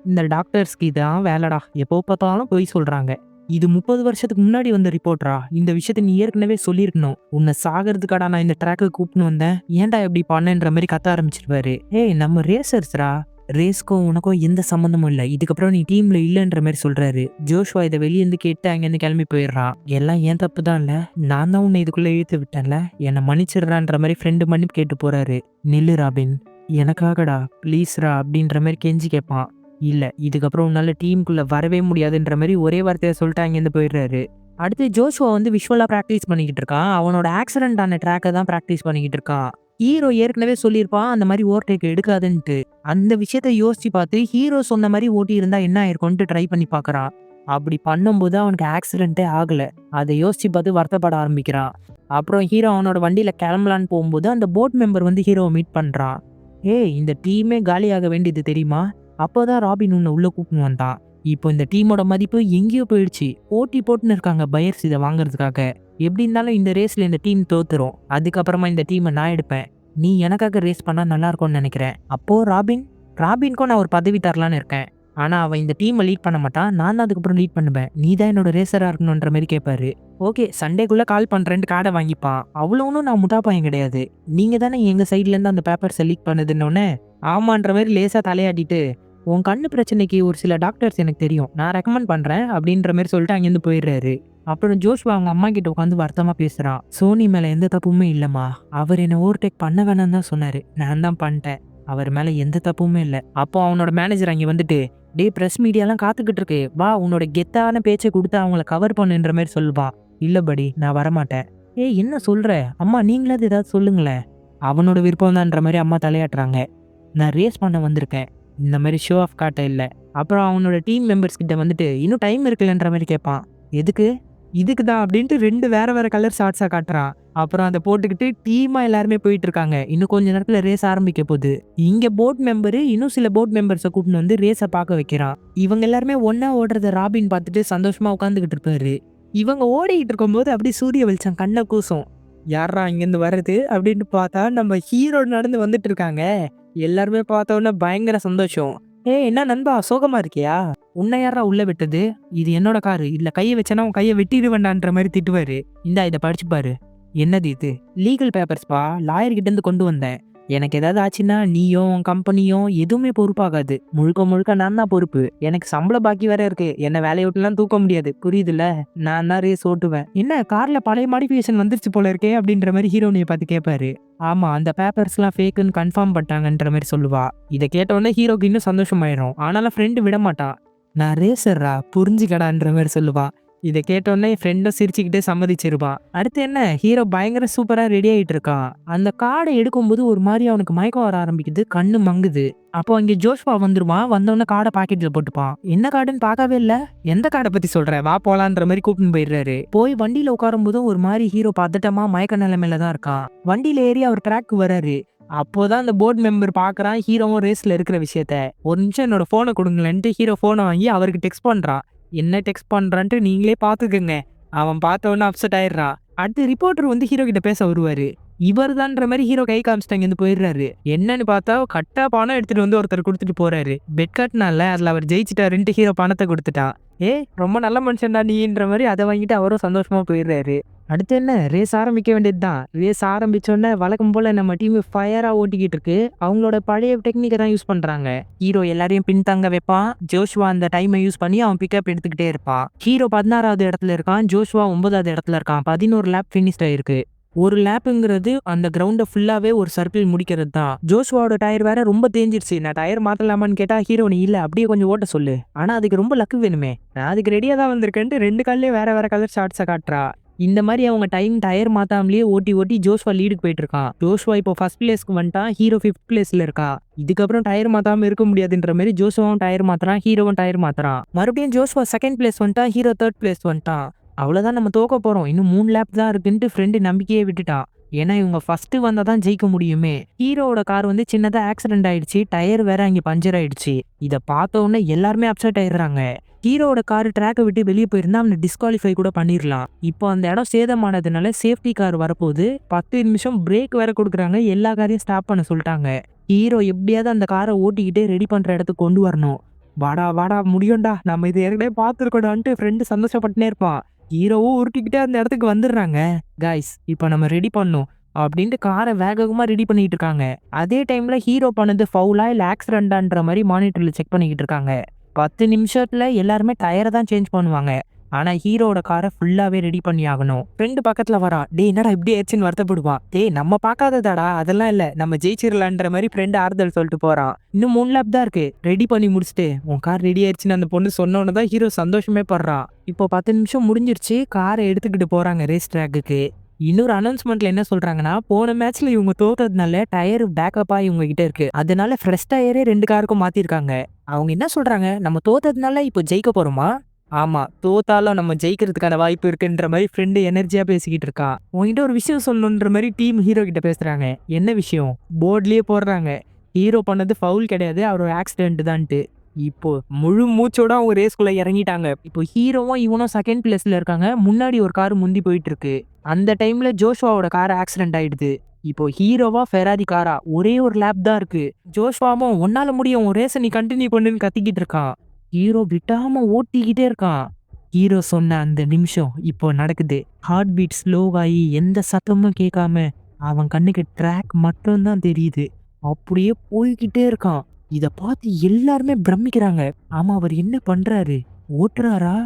இந்த டாக்டர்ஸ்க்கு இதான் வேலைடா, எப்போ பார்த்தாலும் போய் சொல்கிறாங்க. இது 30 வருஷத்துக்கு முன்னாடி வந்த ரிப்போர்ட்டரா, இந்த விஷயத்த நீ ஏற்கனவே சொல்லியிருக்கணும், உன்னை சாகிறதுக்காடா நான் இந்த ட்ராக்கு கூப்பிட்டு வந்தேன், ஏன்டா எப்படி பண்ணன்ற மாதிரி கத்த ஆரம்பிச்சிருவாரு. ஏய் நம்ம ரேசர்ஸ்ரா, ரேஸ்க்கும் உனக்கும் எந்த சம்மந்தமும் இல்லை, இதுக்கப்புறம் நீ டீம்ல இல்லைன்ற மாதிரி சொல்றாரு. ஜோஷ்வா இதை வெளியேந்து கேட்டு அங்கேருந்து கிளம்பி போயிடுறான். எல்லாம் ஏன் தப்பு தான் இல்லை, நான் தான் உன்னை இதுக்குள்ள இழுத்து விட்டேன்ல, என்னை மன்னிச்சிடுறான்ற மாதிரி ஃப்ரெண்டு மன்னிப்பு கேட்டு போறாரு. நில்லு ராபின், எனக்காகடா ப்ளீஸ்ரா அப்படின்ற மாதிரி கெஞ்சி கேட்பான். இல்லை இதுக்கப்புறம் உன்னால டீமுக்குள்ளே வரவே முடியாதுன்ற மாதிரி ஒரே வார்த்தையை சொல்லிட்டு அங்கேருந்து போயிடுறாரு. அடுத்து ஜோஷ்வா வந்து விஷுவலாக ப்ராக்டிஸ் பண்ணிக்கிட்டு இருக்கான். அவனோட ஆக்சிடென்ட் ஆன ட்ராக்கை தான் ப்ராக்டிஸ் பண்ணிக்கிட்டு இருக்கான். ஹீரோ ஏற்கனவே சொல்லியிருப்பான் அந்த மாதிரி ஓவர்டேக் எடுக்காதுன்ட்டு. அந்த விஷயத்த யோசிச்சு பார்த்து ஹீரோ சொன்ன மாதிரி ஓட்டி இருந்தா என்ன ஆயிருக்கும்ட்டு ட்ரை பண்ணி பார்க்குறான். அப்படி பண்ணும்போது அவனுக்கு ஆக்சிடென்ட்டே ஆகலை. அதை யோசிச்சு பார்த்து வருத்தப்பட ஆரம்பிக்கிறான். அப்புறம் ஹீரோ அவனோட வண்டியில் கிளம்பலான்னு போகும்போது அந்த போட் மெம்பர் வந்து ஹீரோவை மீட் பண்ணுறான். ஏய் இந்த டீமே காலியாக வேண்டியது தெரியுமா, அப்போதான் ராபின் உன்னை உள்ள கூப்பிட்டு வந்தான். இப்போ இந்த டீமோட மதிப்பு எங்கேயோ போயிடுச்சு, போட்டுன்னு இருக்காங்க பையர்ஸ் இதை வாங்குறதுக்காக. எப்படி இருந்தாலும் இந்த ரேஸ்ல இந்த டீம் தோத்துரும், அதுக்கப்புறமா இந்த டீமை நான் எடுப்பேன், நீ எனக்காக ரேஸ் பண்ணா நல்லா இருக்கும்னு நினைக்கிறேன். அப்போ ராபின்க்கும் நான் ஒரு பதவி தரலான்னு இருக்கேன், ஆனா அவன் இந்த டீமை லீட் பண்ண மாட்டான், நான் தான் அதுக்கப்புறம் லீட் பண்ணுவேன், நீ தான் என்னோட ரேசரா இருக்கணுன்ற மாதிரி கேட்பாரு. ஓகே சண்டேக்குள்ள கால் பண்றேன்ட்டு கார்டை வாங்கிப்பான். அவ்வளோ ஒன்றும் நான் முட்டா பையன் கிடையாது, நீங்க தானே எங்க சைட்ல இருந்து அந்த பேப்பர்ஸை லீக் பண்ணுதுன்னு ஆமான்ற மாதிரி லேசா தலையாட்டிட்டு, உன் கண்ணு பிரச்சனைக்கு ஒரு சில டாக்டர்ஸ் எனக்கு தெரியும், நான் ரெக்கமெண்ட் பண்ணுறேன் அப்படின்ற மாதிரி சொல்லிட்டு அங்கேருந்து போயிடுறாரு. அப்புறம் ஜோஷ்வா அவங்க அம்மா கிட்ட உட்காந்து வருத்தமாக பேசுகிறான். சோனி மேலே எந்த தப்புமே இல்லைம்மா, அவர் என்னை ஓவர்டேக் பண்ண வேணாம் தான் சொன்னார், நான் தான் பண்ணிட்டேன், அவர் மேல எந்த தப்புமே இல்ல. அப்போ அவனோட மேனேஜர் அங்க வந்துட்டு, டேய் பிரஸ் மீடியாலாம் காத்துக்கிட்டு இருக்கு. வா உன்னோட கெத்தான பேச்சை குடுத்து அவங்கள கவர் பண்ணுன்ற மாரி சொல்லுவான். இல்ல படி நான் வரமாட்டேன். ஏய் என்ன சொல்ற? அம்மா நீங்களாவது ஏதாவது சொல்லுங்களேன். அவனோட விருப்பம் தான்ற மாரி அம்மா தலையாட்டுறாங்க. நான் ரேஸ் பண்ண வந்திருக்கேன். இந்த மாரி ஷோ ஆஃப் காட்ட இல்ல. அப்புறம் அவனோட டீம் மெம்பர்ஸ் கிட்ட வந்துட்டு இன்னும் டைம் இருக்குல்லன்ற மாரி கேட்பான். எதுக்கு? இதுக்கு தான் அப்படின்ட்டு 2 வேற வேற கலர் ஷார்ட்ஸா காட்டுறான். அப்புறம் அத போட்டுக்கிட்டு டீமா எல்லாருமே போயிட்டு இருக்காங்க. இன்னும் கொஞ்ச நேரத்துல ரேஸ் ஆரம்பிக்க போகுது. இங்க போட் மெம்பரு இன்னும் சில போட் மெம்பர்ஸ கூட்டின்னு வந்து ரேஸ பார்க்க வைக்கிறான். இவங்க எல்லாருமே ஒண்ணா ஓடுறத ராபின் பார்த்துட்டு சந்தோஷமா உட்காந்துக்கிட்டு இருப்பாரு. இவங்க ஓடிக்கிட்டு இருக்கும்போது அப்படியே சூரிய வெளிச்சம் கண்ண கூசும். யார்ரா இங்கேருந்து வர்றது அப்படின்னு பார்த்தா நம்ம ஹீரோ நடந்து வந்துட்டு இருக்காங்க. எல்லாருமே பார்த்த உடனே பயங்கர சந்தோஷம். ஏய் என்ன நண்பா சோகமா இருக்கியா? உன்னை யாரா உள்ள விட்டது? இது என்னோட காரு. இல்ல கையை வச்சேன்னா உன் கையை வெட்டிடுவேண்டான்ற மாதிரி திட்டுவாரு. இந்தா இதை படிச்சு பாரு. என்னது இது? லீகல் பேப்பர்ஸ்பா. லாயர் கிட்ட இருந்து கொண்டு வந்தேன். எனக்கு ஏதாவது ஆச்சுன்னா நீயும் உன் கம்பெனியும் எதுவுமே பொறுப்பாகாது. முழுக்க முழுக்க நான் தான் பொறுப்பு. எனக்கு சம்பள பாக்கி வேற இருக்கு. என்ன வேலையை விட்டுலாம் தூக்க முடியாது. புரியுதுல்ல? நான் தான் ரேஸ் ஓட்டுவேன். என்ன கார்ல பழைய மாடிஃபிகேஷன் வந்துருச்சு போல இருக்கே அப்படின்ற மாதிரி ஹீரோனியை பார்த்து கேட்பாரு. ஆமா அந்த பேப்பர்ஸ்லாம் ஃபேக்குன்னு கன்ஃபார்ம் பண்ணிட்டாங்கன்ற மாதிரி சொல்லுவா. இதை கேட்டவுடனே ஹீரோக்கு இன்னும் சந்தோஷமாயிரும். ஆனாலும் ஃப்ரெண்டு விட மாட்டான். நான் ரேசர்ரா புரிஞ்சுக்கடான்ற மாதிரி சொல்லுவான். இதை கேட்டோன்னே ஃப்ரெண்டும் சிரிச்சுக்கிட்டே சம்மதிச்சிருப்பான். அடுத்து என்ன ஹீரோ பயங்கர சூப்பரா ரெடி ஆயிட்டு இருக்கான். அந்த கார்டை எடுக்கும்போது ஒரு மாதிரி அவனுக்கு மயக்கம் வர ஆரம்பிக்குது. கண்ணு மங்குது. அப்போ அங்கே ஜோஷ்வா வந்துருவான். வந்தோடனே கார்டை பாக்கெட்ல போட்டுப்பான். என்ன கார்டுன்னு பார்க்கவே இல்ல. எந்த கார்டை பத்தி சொல்ற? வா போலான்ற மாதிரி கூப்பிட்டு போயிடுறாரு. போய் வண்டியில உட்காரும் போதும் ஒரு மாதிரி ஹீரோ பதட்டமா மயக்க நிலைமையில தான் இருக்கான். வண்டியில ஏறி அவர் ட்ராக் வராரு. அப்போதான் அந்த போர்டு மெம்பர் பாக்குறான் ஹீரோவும் ரேஸ்ல இருக்கிற விஷயத்த. ஒரு நிமிஷம் என்னோட போனை கொடுங்களேன்ட்டு ஹீரோ போனை வாங்கி அவருக்கு டெக்ஸ்ட் பண்றான். என்ன டெக்ஸ்ட் பண்றான்ட்டு நீங்களே பாத்துக்கோங்க. அவன் பார்த்தவொன்னே அப்செட் ஆயிடுறான். அடுத்து ரிப்போர்ட்டர் வந்து ஹீரோ கிட்ட பேச வருவாரு. இவர் தான்ற மாதிரி ஹீரோ கை காமிச்சிட்டாங்க இருந்து போயிடுறாரு. என்னன்னு பார்த்தா கட்டா பணம் எடுத்துட்டு வந்து ஒருத்தர் கொடுத்துட்டு போறாரு. பெட் கட்டினால அதுல அவர் ஜெயிச்சிட்டாருன்ட்டு ஹீரோ பணத்தை கொடுத்துட்டான். ரொம்ப நல்ல மனுஷன்டா நீன்ற மாதிரி அதை வாங்கிட்டு அவரும் சந்தோஷமா போயிடுறாரு. அடுத்து என்ன ரேஸ் ஆரம்பிக்க வேண்டியதுதான். ரேஸ் ஆரம்பிச்சோடனே வழக்கம் போல நம்ம டீம் ஃபயரா ஓட்டிக்கிட்டு இருக்கு. அவங்களோட பழைய டெக்னிக்கை தான் யூஸ் பண்றாங்க. ஹீரோ எல்லாரையும் பின்தங்க வைப்பான். ஜோஷ்வா அந்த டைமை யூஸ் பண்ணி அவன் பிக்கப் எடுத்துக்கிட்டே இருப்பான். ஹீரோ 16வது இடத்துல இருக்கான். ஜோஷ்வா 9வது இடத்துல இருக்கான். 11 லேப் ஃபினிஷ்ட் ஆயிருக்கு. ஒரு லேப்புங்கிறது அந்த கிரவுண்டை ஃபுல்லாவே ஒரு சர்க்கிள் முடிக்கிறது தான். ஜோஷ்வாவோட டயர் வேற ரொம்ப தேஞ்சிருச்சு. நான் டயர் மாத்தலாமான்னு கேட்டா ஹீரோ நீ இல்ல அப்படியே கொஞ்சம் ஓட்ட சொல்லு. ஆனா அதுக்கு ரொம்ப லக்கு வேணுமே. நான் அதுக்கு ரெடியா தான் வந்திருக்கேன்ட்டு 2 கால்லயே வேற வேற கலர் ஷார்ட்ஸை காட்டுறா. இந்த மாதிரி அவங்க டயர் மாத்தாமலேயே ஓட்டி ஓட்டி ஜோஷ்வா லீடுக்கு போயிட்டு இருக்கான். ஜோஷ்வா இப்போ ஃபர்ஸ்ட் பிளேஸ்க்கு வந்துட்டான். ஹீரோ 5th பிளேஸ்ல இருக்கா. இதுக்கப்புறம் டயர் மாத்தாம இருக்க முடியாதுன்ற மாதிரி ஜோஷ்வாவும் டயர் மாத்துறான். ஹீரோவும் டயர் மாத்துறான். மறுபடியும் ஜோஷ்வா 2nd பிளேஸ் வந்துட்டான். ஹீரோ 3rd பிளேஸ் வந்துட்டான். அவ்வளவுதான் நம்ம தோக்க போறோம். இன்னும் 3 லேப் தான் இருக்குன்ட்டு ஃப்ரெண்டு நம்பிக்கையே விட்டுட்டான். ஏன்னா இவங்க ஃபர்ஸ்ட் வந்தா தான் ஜெயிக்க முடியுமே. ஹீரோவோட கார் வந்து சின்னதா ஆக்சிடென்ட் ஆயிடுச்சு. டயர் வேற அங்கே பஞ்சர் ஆயிடுச்சு. இதை பார்த்த உடனே எல்லாருமே அப்செட் ஆயிடுறாங்க. ஹீரோவோட கார் ட்ராக்கை விட்டு வெளியே போயிருந்தா அவனை டிஸ்குவாலிஃபை கூட பண்ணிடலாம். இப்போ அந்த இடம் சேதமானதுனால சேஃப்டி கார் வரப்போகுது. 10 நிமிஷம் பிரேக் வேற கொடுக்குறாங்க. எல்லா காரையும் ஸ்டாப் பண்ண சொல்லிட்டாங்க. ஹீரோ எப்படியாவது அந்த காரை ஓட்டிக்கிட்டே ரெடி பண்ற இடத்துக்கு கொண்டு வரணும். வாடா வாடா முடியும்டா, நம்ம இது ஏற்கனவே பார்த்துருக்கோடான்ட்டு ஃப்ரெண்டு சந்தோஷப்பட்டுனே இருப்பான். ஹீரோவும் உருட்டிக்கிட்டே அந்த இடத்துக்கு வந்துடுறாங்க. கைஸ் இப்போ நம்ம ரெடி பண்ணோம் அப்படின்ட்டு காரை வேகமா ரெடி பண்ணிட்டு இருக்காங்க. அதே டைம்ல ஹீரோ பண்ணது ஃபவுலா இல்ல ஆக்சிடென்டான்ற மாதிரி மானிட்டர்ல செக் பண்ணிக்கிட்டு இருக்காங்க. 10 நிமிஷத்துல எல்லாருமே டயரை தான் சேஞ்ச் பண்ணுவாங்க. ஆனா ஹீரோட காரை ஃபுல்லாவே ரெடி பண்ணி ஆகணும். ஃப்ரெண்டு பக்கத்துல வரான். டே என்னடா இப்படி ஆச்சுன்னு வருத்தப்படுவான். டே நம்ம பார்க்காததாடா, அதெல்லாம் இல்ல, நம்ம ஜெயிச்சிடலான்ற மாதிரி ஃப்ரெண்டு ஆறுதல் சொல்லிட்டு போறான். இன்னும் 3 லேப் தான் இருக்கு. ரெடி பண்ணி முடிச்சுட்டு உன் கார் ரெடி ஆயிடுச்சுன்னு அந்த பொண்ணு சொன்னோன்னு தான் ஹீரோ சந்தோஷமே படுறான். இப்போ 10 நிமிஷம் முடிஞ்சிருச்சு. காரை எடுத்துக்கிட்டு போறாங்க ரேஸ் ட்ராக்குக்கு. இன்னொரு அனௌன்ஸ்மெண்ட்ல என்ன சொல்றாங்கன்னா, போன மேட்ச்ல இவங்க தோத்ததுனால டயர் பேக்கப்பா இவங்க கிட்ட இருக்கு. அதனால ஃப்ரெஷ் டயரே 2 காருக்கும் மாத்திருக்காங்க. அவங்க என்ன சொல்றாங்க, நம்ம தோத்ததுனால இப்போ ஜெயிக்க போறோமா? ஆமா, தோத்தாலும் நம்ம ஜெயிக்கிறதுக்கான வாய்ப்பு இருக்குன்ற மாதிரி ஃப்ரெண்டு எனர்ஜியா பேசிக்கிட்டு இருக்கான். உங்ககிட்ட ஒரு விஷயம் சொல்லணுன்ற மாதிரி டீம் ஹீரோ கிட்ட பேசுறாங்க. என்ன விஷயம்? போர்ட்லயே போடுறாங்க. ஹீரோ பண்ணது ஃபவுல் கிடையாது, அவரோட ஆக்சிடென்ட் தான்ட்டு. இப்போ முழு மூச்சோட அவங்க ரேஸ்குள்ள இறங்கிட்டாங்க. இப்போ ஹீரோவும் இவனும் 2nd பிளேஸ்ல இருக்காங்க. முன்னாடி ஒரு கார் முந்தி போயிட்டு இருக்கு. அந்த டைம்ல ஜோஷ்வாவோட கார் ஆக்சிடென்ட் ஆயிடுது. இப்போ ஹீரோவா ஃபெராரி காரா ஒரே ஒரு லேப் தான் இருக்கு. ஜோஷ்வாவும் உன்னால முடியும், ரேஸை நீ கண்டினியூ பண்ணுன்னு கத்திக்கிட்டு இருக்கான். ஹீரோ விட்டாம ஓட்டிக்கிட்டே இருக்கான். ஹீரோ சொன்ன அந்த நிமிஷம் இப்போ நடக்குது. ஹார்ட் பீட் ஸ்லோவாகி எந்த சத்தமும் கேட்காம அவன் கண்ணுக்கு ட்ராக் மட்டும்தான் தெரியுது. அப்படியே போய்கிட்டே இருக்கான். இத பார்த்து எல்லாருமே பிரமிக்கிறாங்க. ஆமா, அவர் என்ன பண்றாரு? ஓட்டுறாரா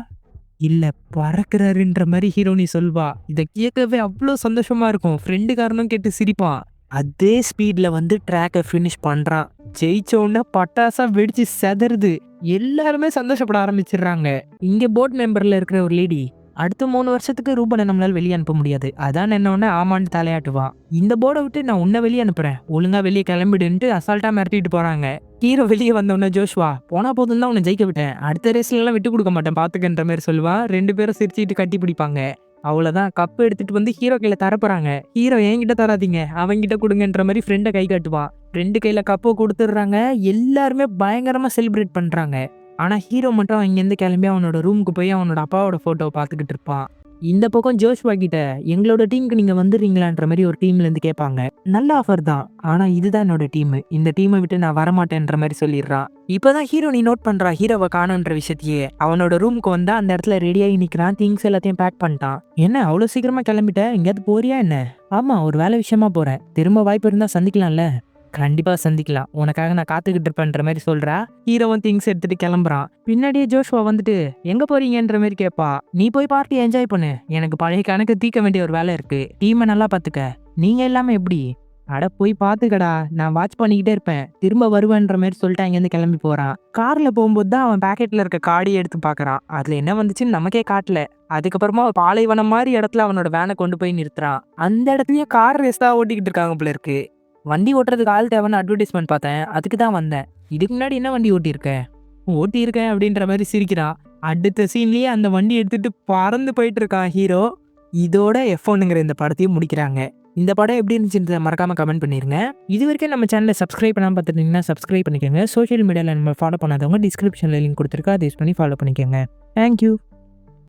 இல்ல பறக்குறாருன்ற மாதிரி ஹீரோனி சொல்வா. இத கேட்கவே அவ்வளோ சந்தோஷமா இருக்கும். ஃப்ரெண்டு காரனும் கேட்டு சிரிப்பான். அதே ஸ்பீட்ல வந்து ட்ராக்கை ஃபினிஷ் பண்றான். ஜெயிச்ச உடனே பட்டாசா வெடிச்சு செதறுது. எல்லாருமே சந்தோஷப்பட ஆரம்பிச்சிடுறாங்க. இங்க போர்ட் மெம்பர்ல இருக்கிற ஒரு லேடி, அடுத்த 3 வருஷத்துக்கு ரூபனை நம்மளால வெளியே அனுப்ப முடியாது. அதான் என்ன உடனே ஆமான்னு தலையாட்டுவான். இந்த போர்டை விட்டு நான் உன்னை வெளியே அனுப்புறேன், ஒழுங்கா வெளியே கிளம்பிடுன்ட்டு அசால்ட்டா மிரட்டிட்டு போறாங்க. ஹீரோ வெளியே வந்தோடனே ஜோஷ்வா, போனா போதும் தான் உன்னை ஜெயிக்க விட்டேன், அடுத்த ரேஸ்ல எல்லாம் விட்டு கொடுக்க மாட்டேன் பாத்துக்கன்ற மாதிரி சொல்லுவான். 2 பேரும் சிரிச்சுட்டு கட்டி பிடிப்பாங்க. அவ்வளவுதான், கப்பு எடுத்துட்டு வந்து ஹீரோ கையில தரப்போறாங்க. ஹீரோ என்கிட்ட தராதீங்க, அவங்கிட்ட கொடுங்கன்ற மாதிரி ஃப்ரெண்டை கை காட்டுவான். ஃப்ரெண்டு கையில கப்பை கொடுத்துடுறாங்க. எல்லாருமே பயங்கரமா செலிப்ரேட் பண்றாங்க. ஆனா ஹீரோ மட்டும் இங்கேருந்து கிளம்பி அவனோட ரூமுக்கு போய் அவனோட அப்பாவோட போட்டோவை பார்த்துக்கிட்டு இருப்பான். இந்த பக்கம் ஜோஷ்வா கிட்ட, எங்களோட டீமுக்கு நீங்க வந்துடுறீங்களான்ற மாதிரி ஒரு டீம்ல இருந்து கேட்பாங்க. நல்ல ஆஃபர் தான், ஆனா இதுதான் என்னோட டீம், இந்த டீமை விட்டு நான் வரமாட்டேன்ற மாதிரி சொல்லிடுறான். இப்பதான் ஹீரோ நீ நோட் பண்றா ஹீரோவை காணுன்ற விஷயத்தையே. அவனோட ரூமுக்கு வந்தா அந்த இடத்துல ரெடியாகி நிக்கிறான். திங்ஸ் எல்லாத்தையும் பேக் பண்ணிட்டான். என்ன அவ்வளவு சீக்கிரமா கிளம்பிட்ட, எங்கேயாவது போறியா என்ன? ஆமா, ஒரு வேலை விஷயமா போறேன், திரும்ப வாய்ப்பு இருந்தா சந்திக்கலாம்ல? கண்டிப்பா சந்திக்கலாம், உனக்காக நான் காத்துக்கிட்டு இருப்பேன்ற மாதிரி சொல்றா. ஹீரோவும் திங்ஸ் எடுத்துட்டு கிளம்புறான். பின்னாடியே ஜோஷ்வா வந்துட்டு எங்க போறீங்கன்ற மாதிரி கேட்பா. நீ போய் பார்ட்டி என்ஜாய் பண்ணு, எனக்கு பழைய கணக்கு தீர்க்க வேண்டிய ஒரு வேலை இருக்கு, டீமை நல்லா பாத்துக்க. நீங்க எல்லாமே எப்படி? அட போய் பாத்துக்கடா, நான் வாட்ச் பண்ணிக்கிட்டே இருப்பேன், திரும்ப வருவேன்ற மாதிரி சொல்லிட்டு அங்கேருந்து கிளம்பி போறான். கார்ல போகும்போது தான் அவன் பாக்கெட்ல இருக்க காடியை எடுத்து பாக்குறான். அதுல என்ன வந்துச்சுன்னு நமக்கே காட்டல. அதுக்கப்புறமா ஒரு பாலைவனம் மாதிரி இடத்துல அவனோட வேனை கொண்டு போய் நிறுத்துறான். அந்த இடத்துலயும் கார் ரேஸ் தான் ஓட்டிக்கிட்டு இருக்காங்க போல இருக்கு. வண்டி ஓட்டுறதுக்கு ஆள் தேவைன்னு அட்வர்டைஸ்மெண்ட் பார்த்தேன், அதுக்கு தான் வந்தேன். இதுக்கு முன்னாடி என்ன வண்டி ஓட்டியிருக்கேன் அப்படின்ற மாதிரி சிரிக்கிறான். அடுத்த சீன்லயே அந்த வண்டி எடுத்துட்டு பறந்து போயிட்டு இருக்கான் ஹீரோ. இதோட F1ங்கிற இந்த படத்தையும் முடிக்கிறாங்க. இந்த படம் எப்படி இருந்துச்சுன்றத மறக்காம கமெண்ட் பண்ணிருங்க. இது வரைக்கும் நம்ம சேனலை சப்ஸ்கிரைப் பண்ணாம பார்த்துட்டீங்கன்னா சப்ஸ்கிரைப் பண்ணிக்கோங்க. சோஷியல் மீடியாவில் நம்ம ஃபாலோ பண்ணாதவங்க டிஸ்கிரிப்ஷனில் லிங்க் கொடுத்துருக்கா, அதை யூஸ் பண்ணி ஃபாலோ பண்ணிக்கோங்க. தேங்க்யூ.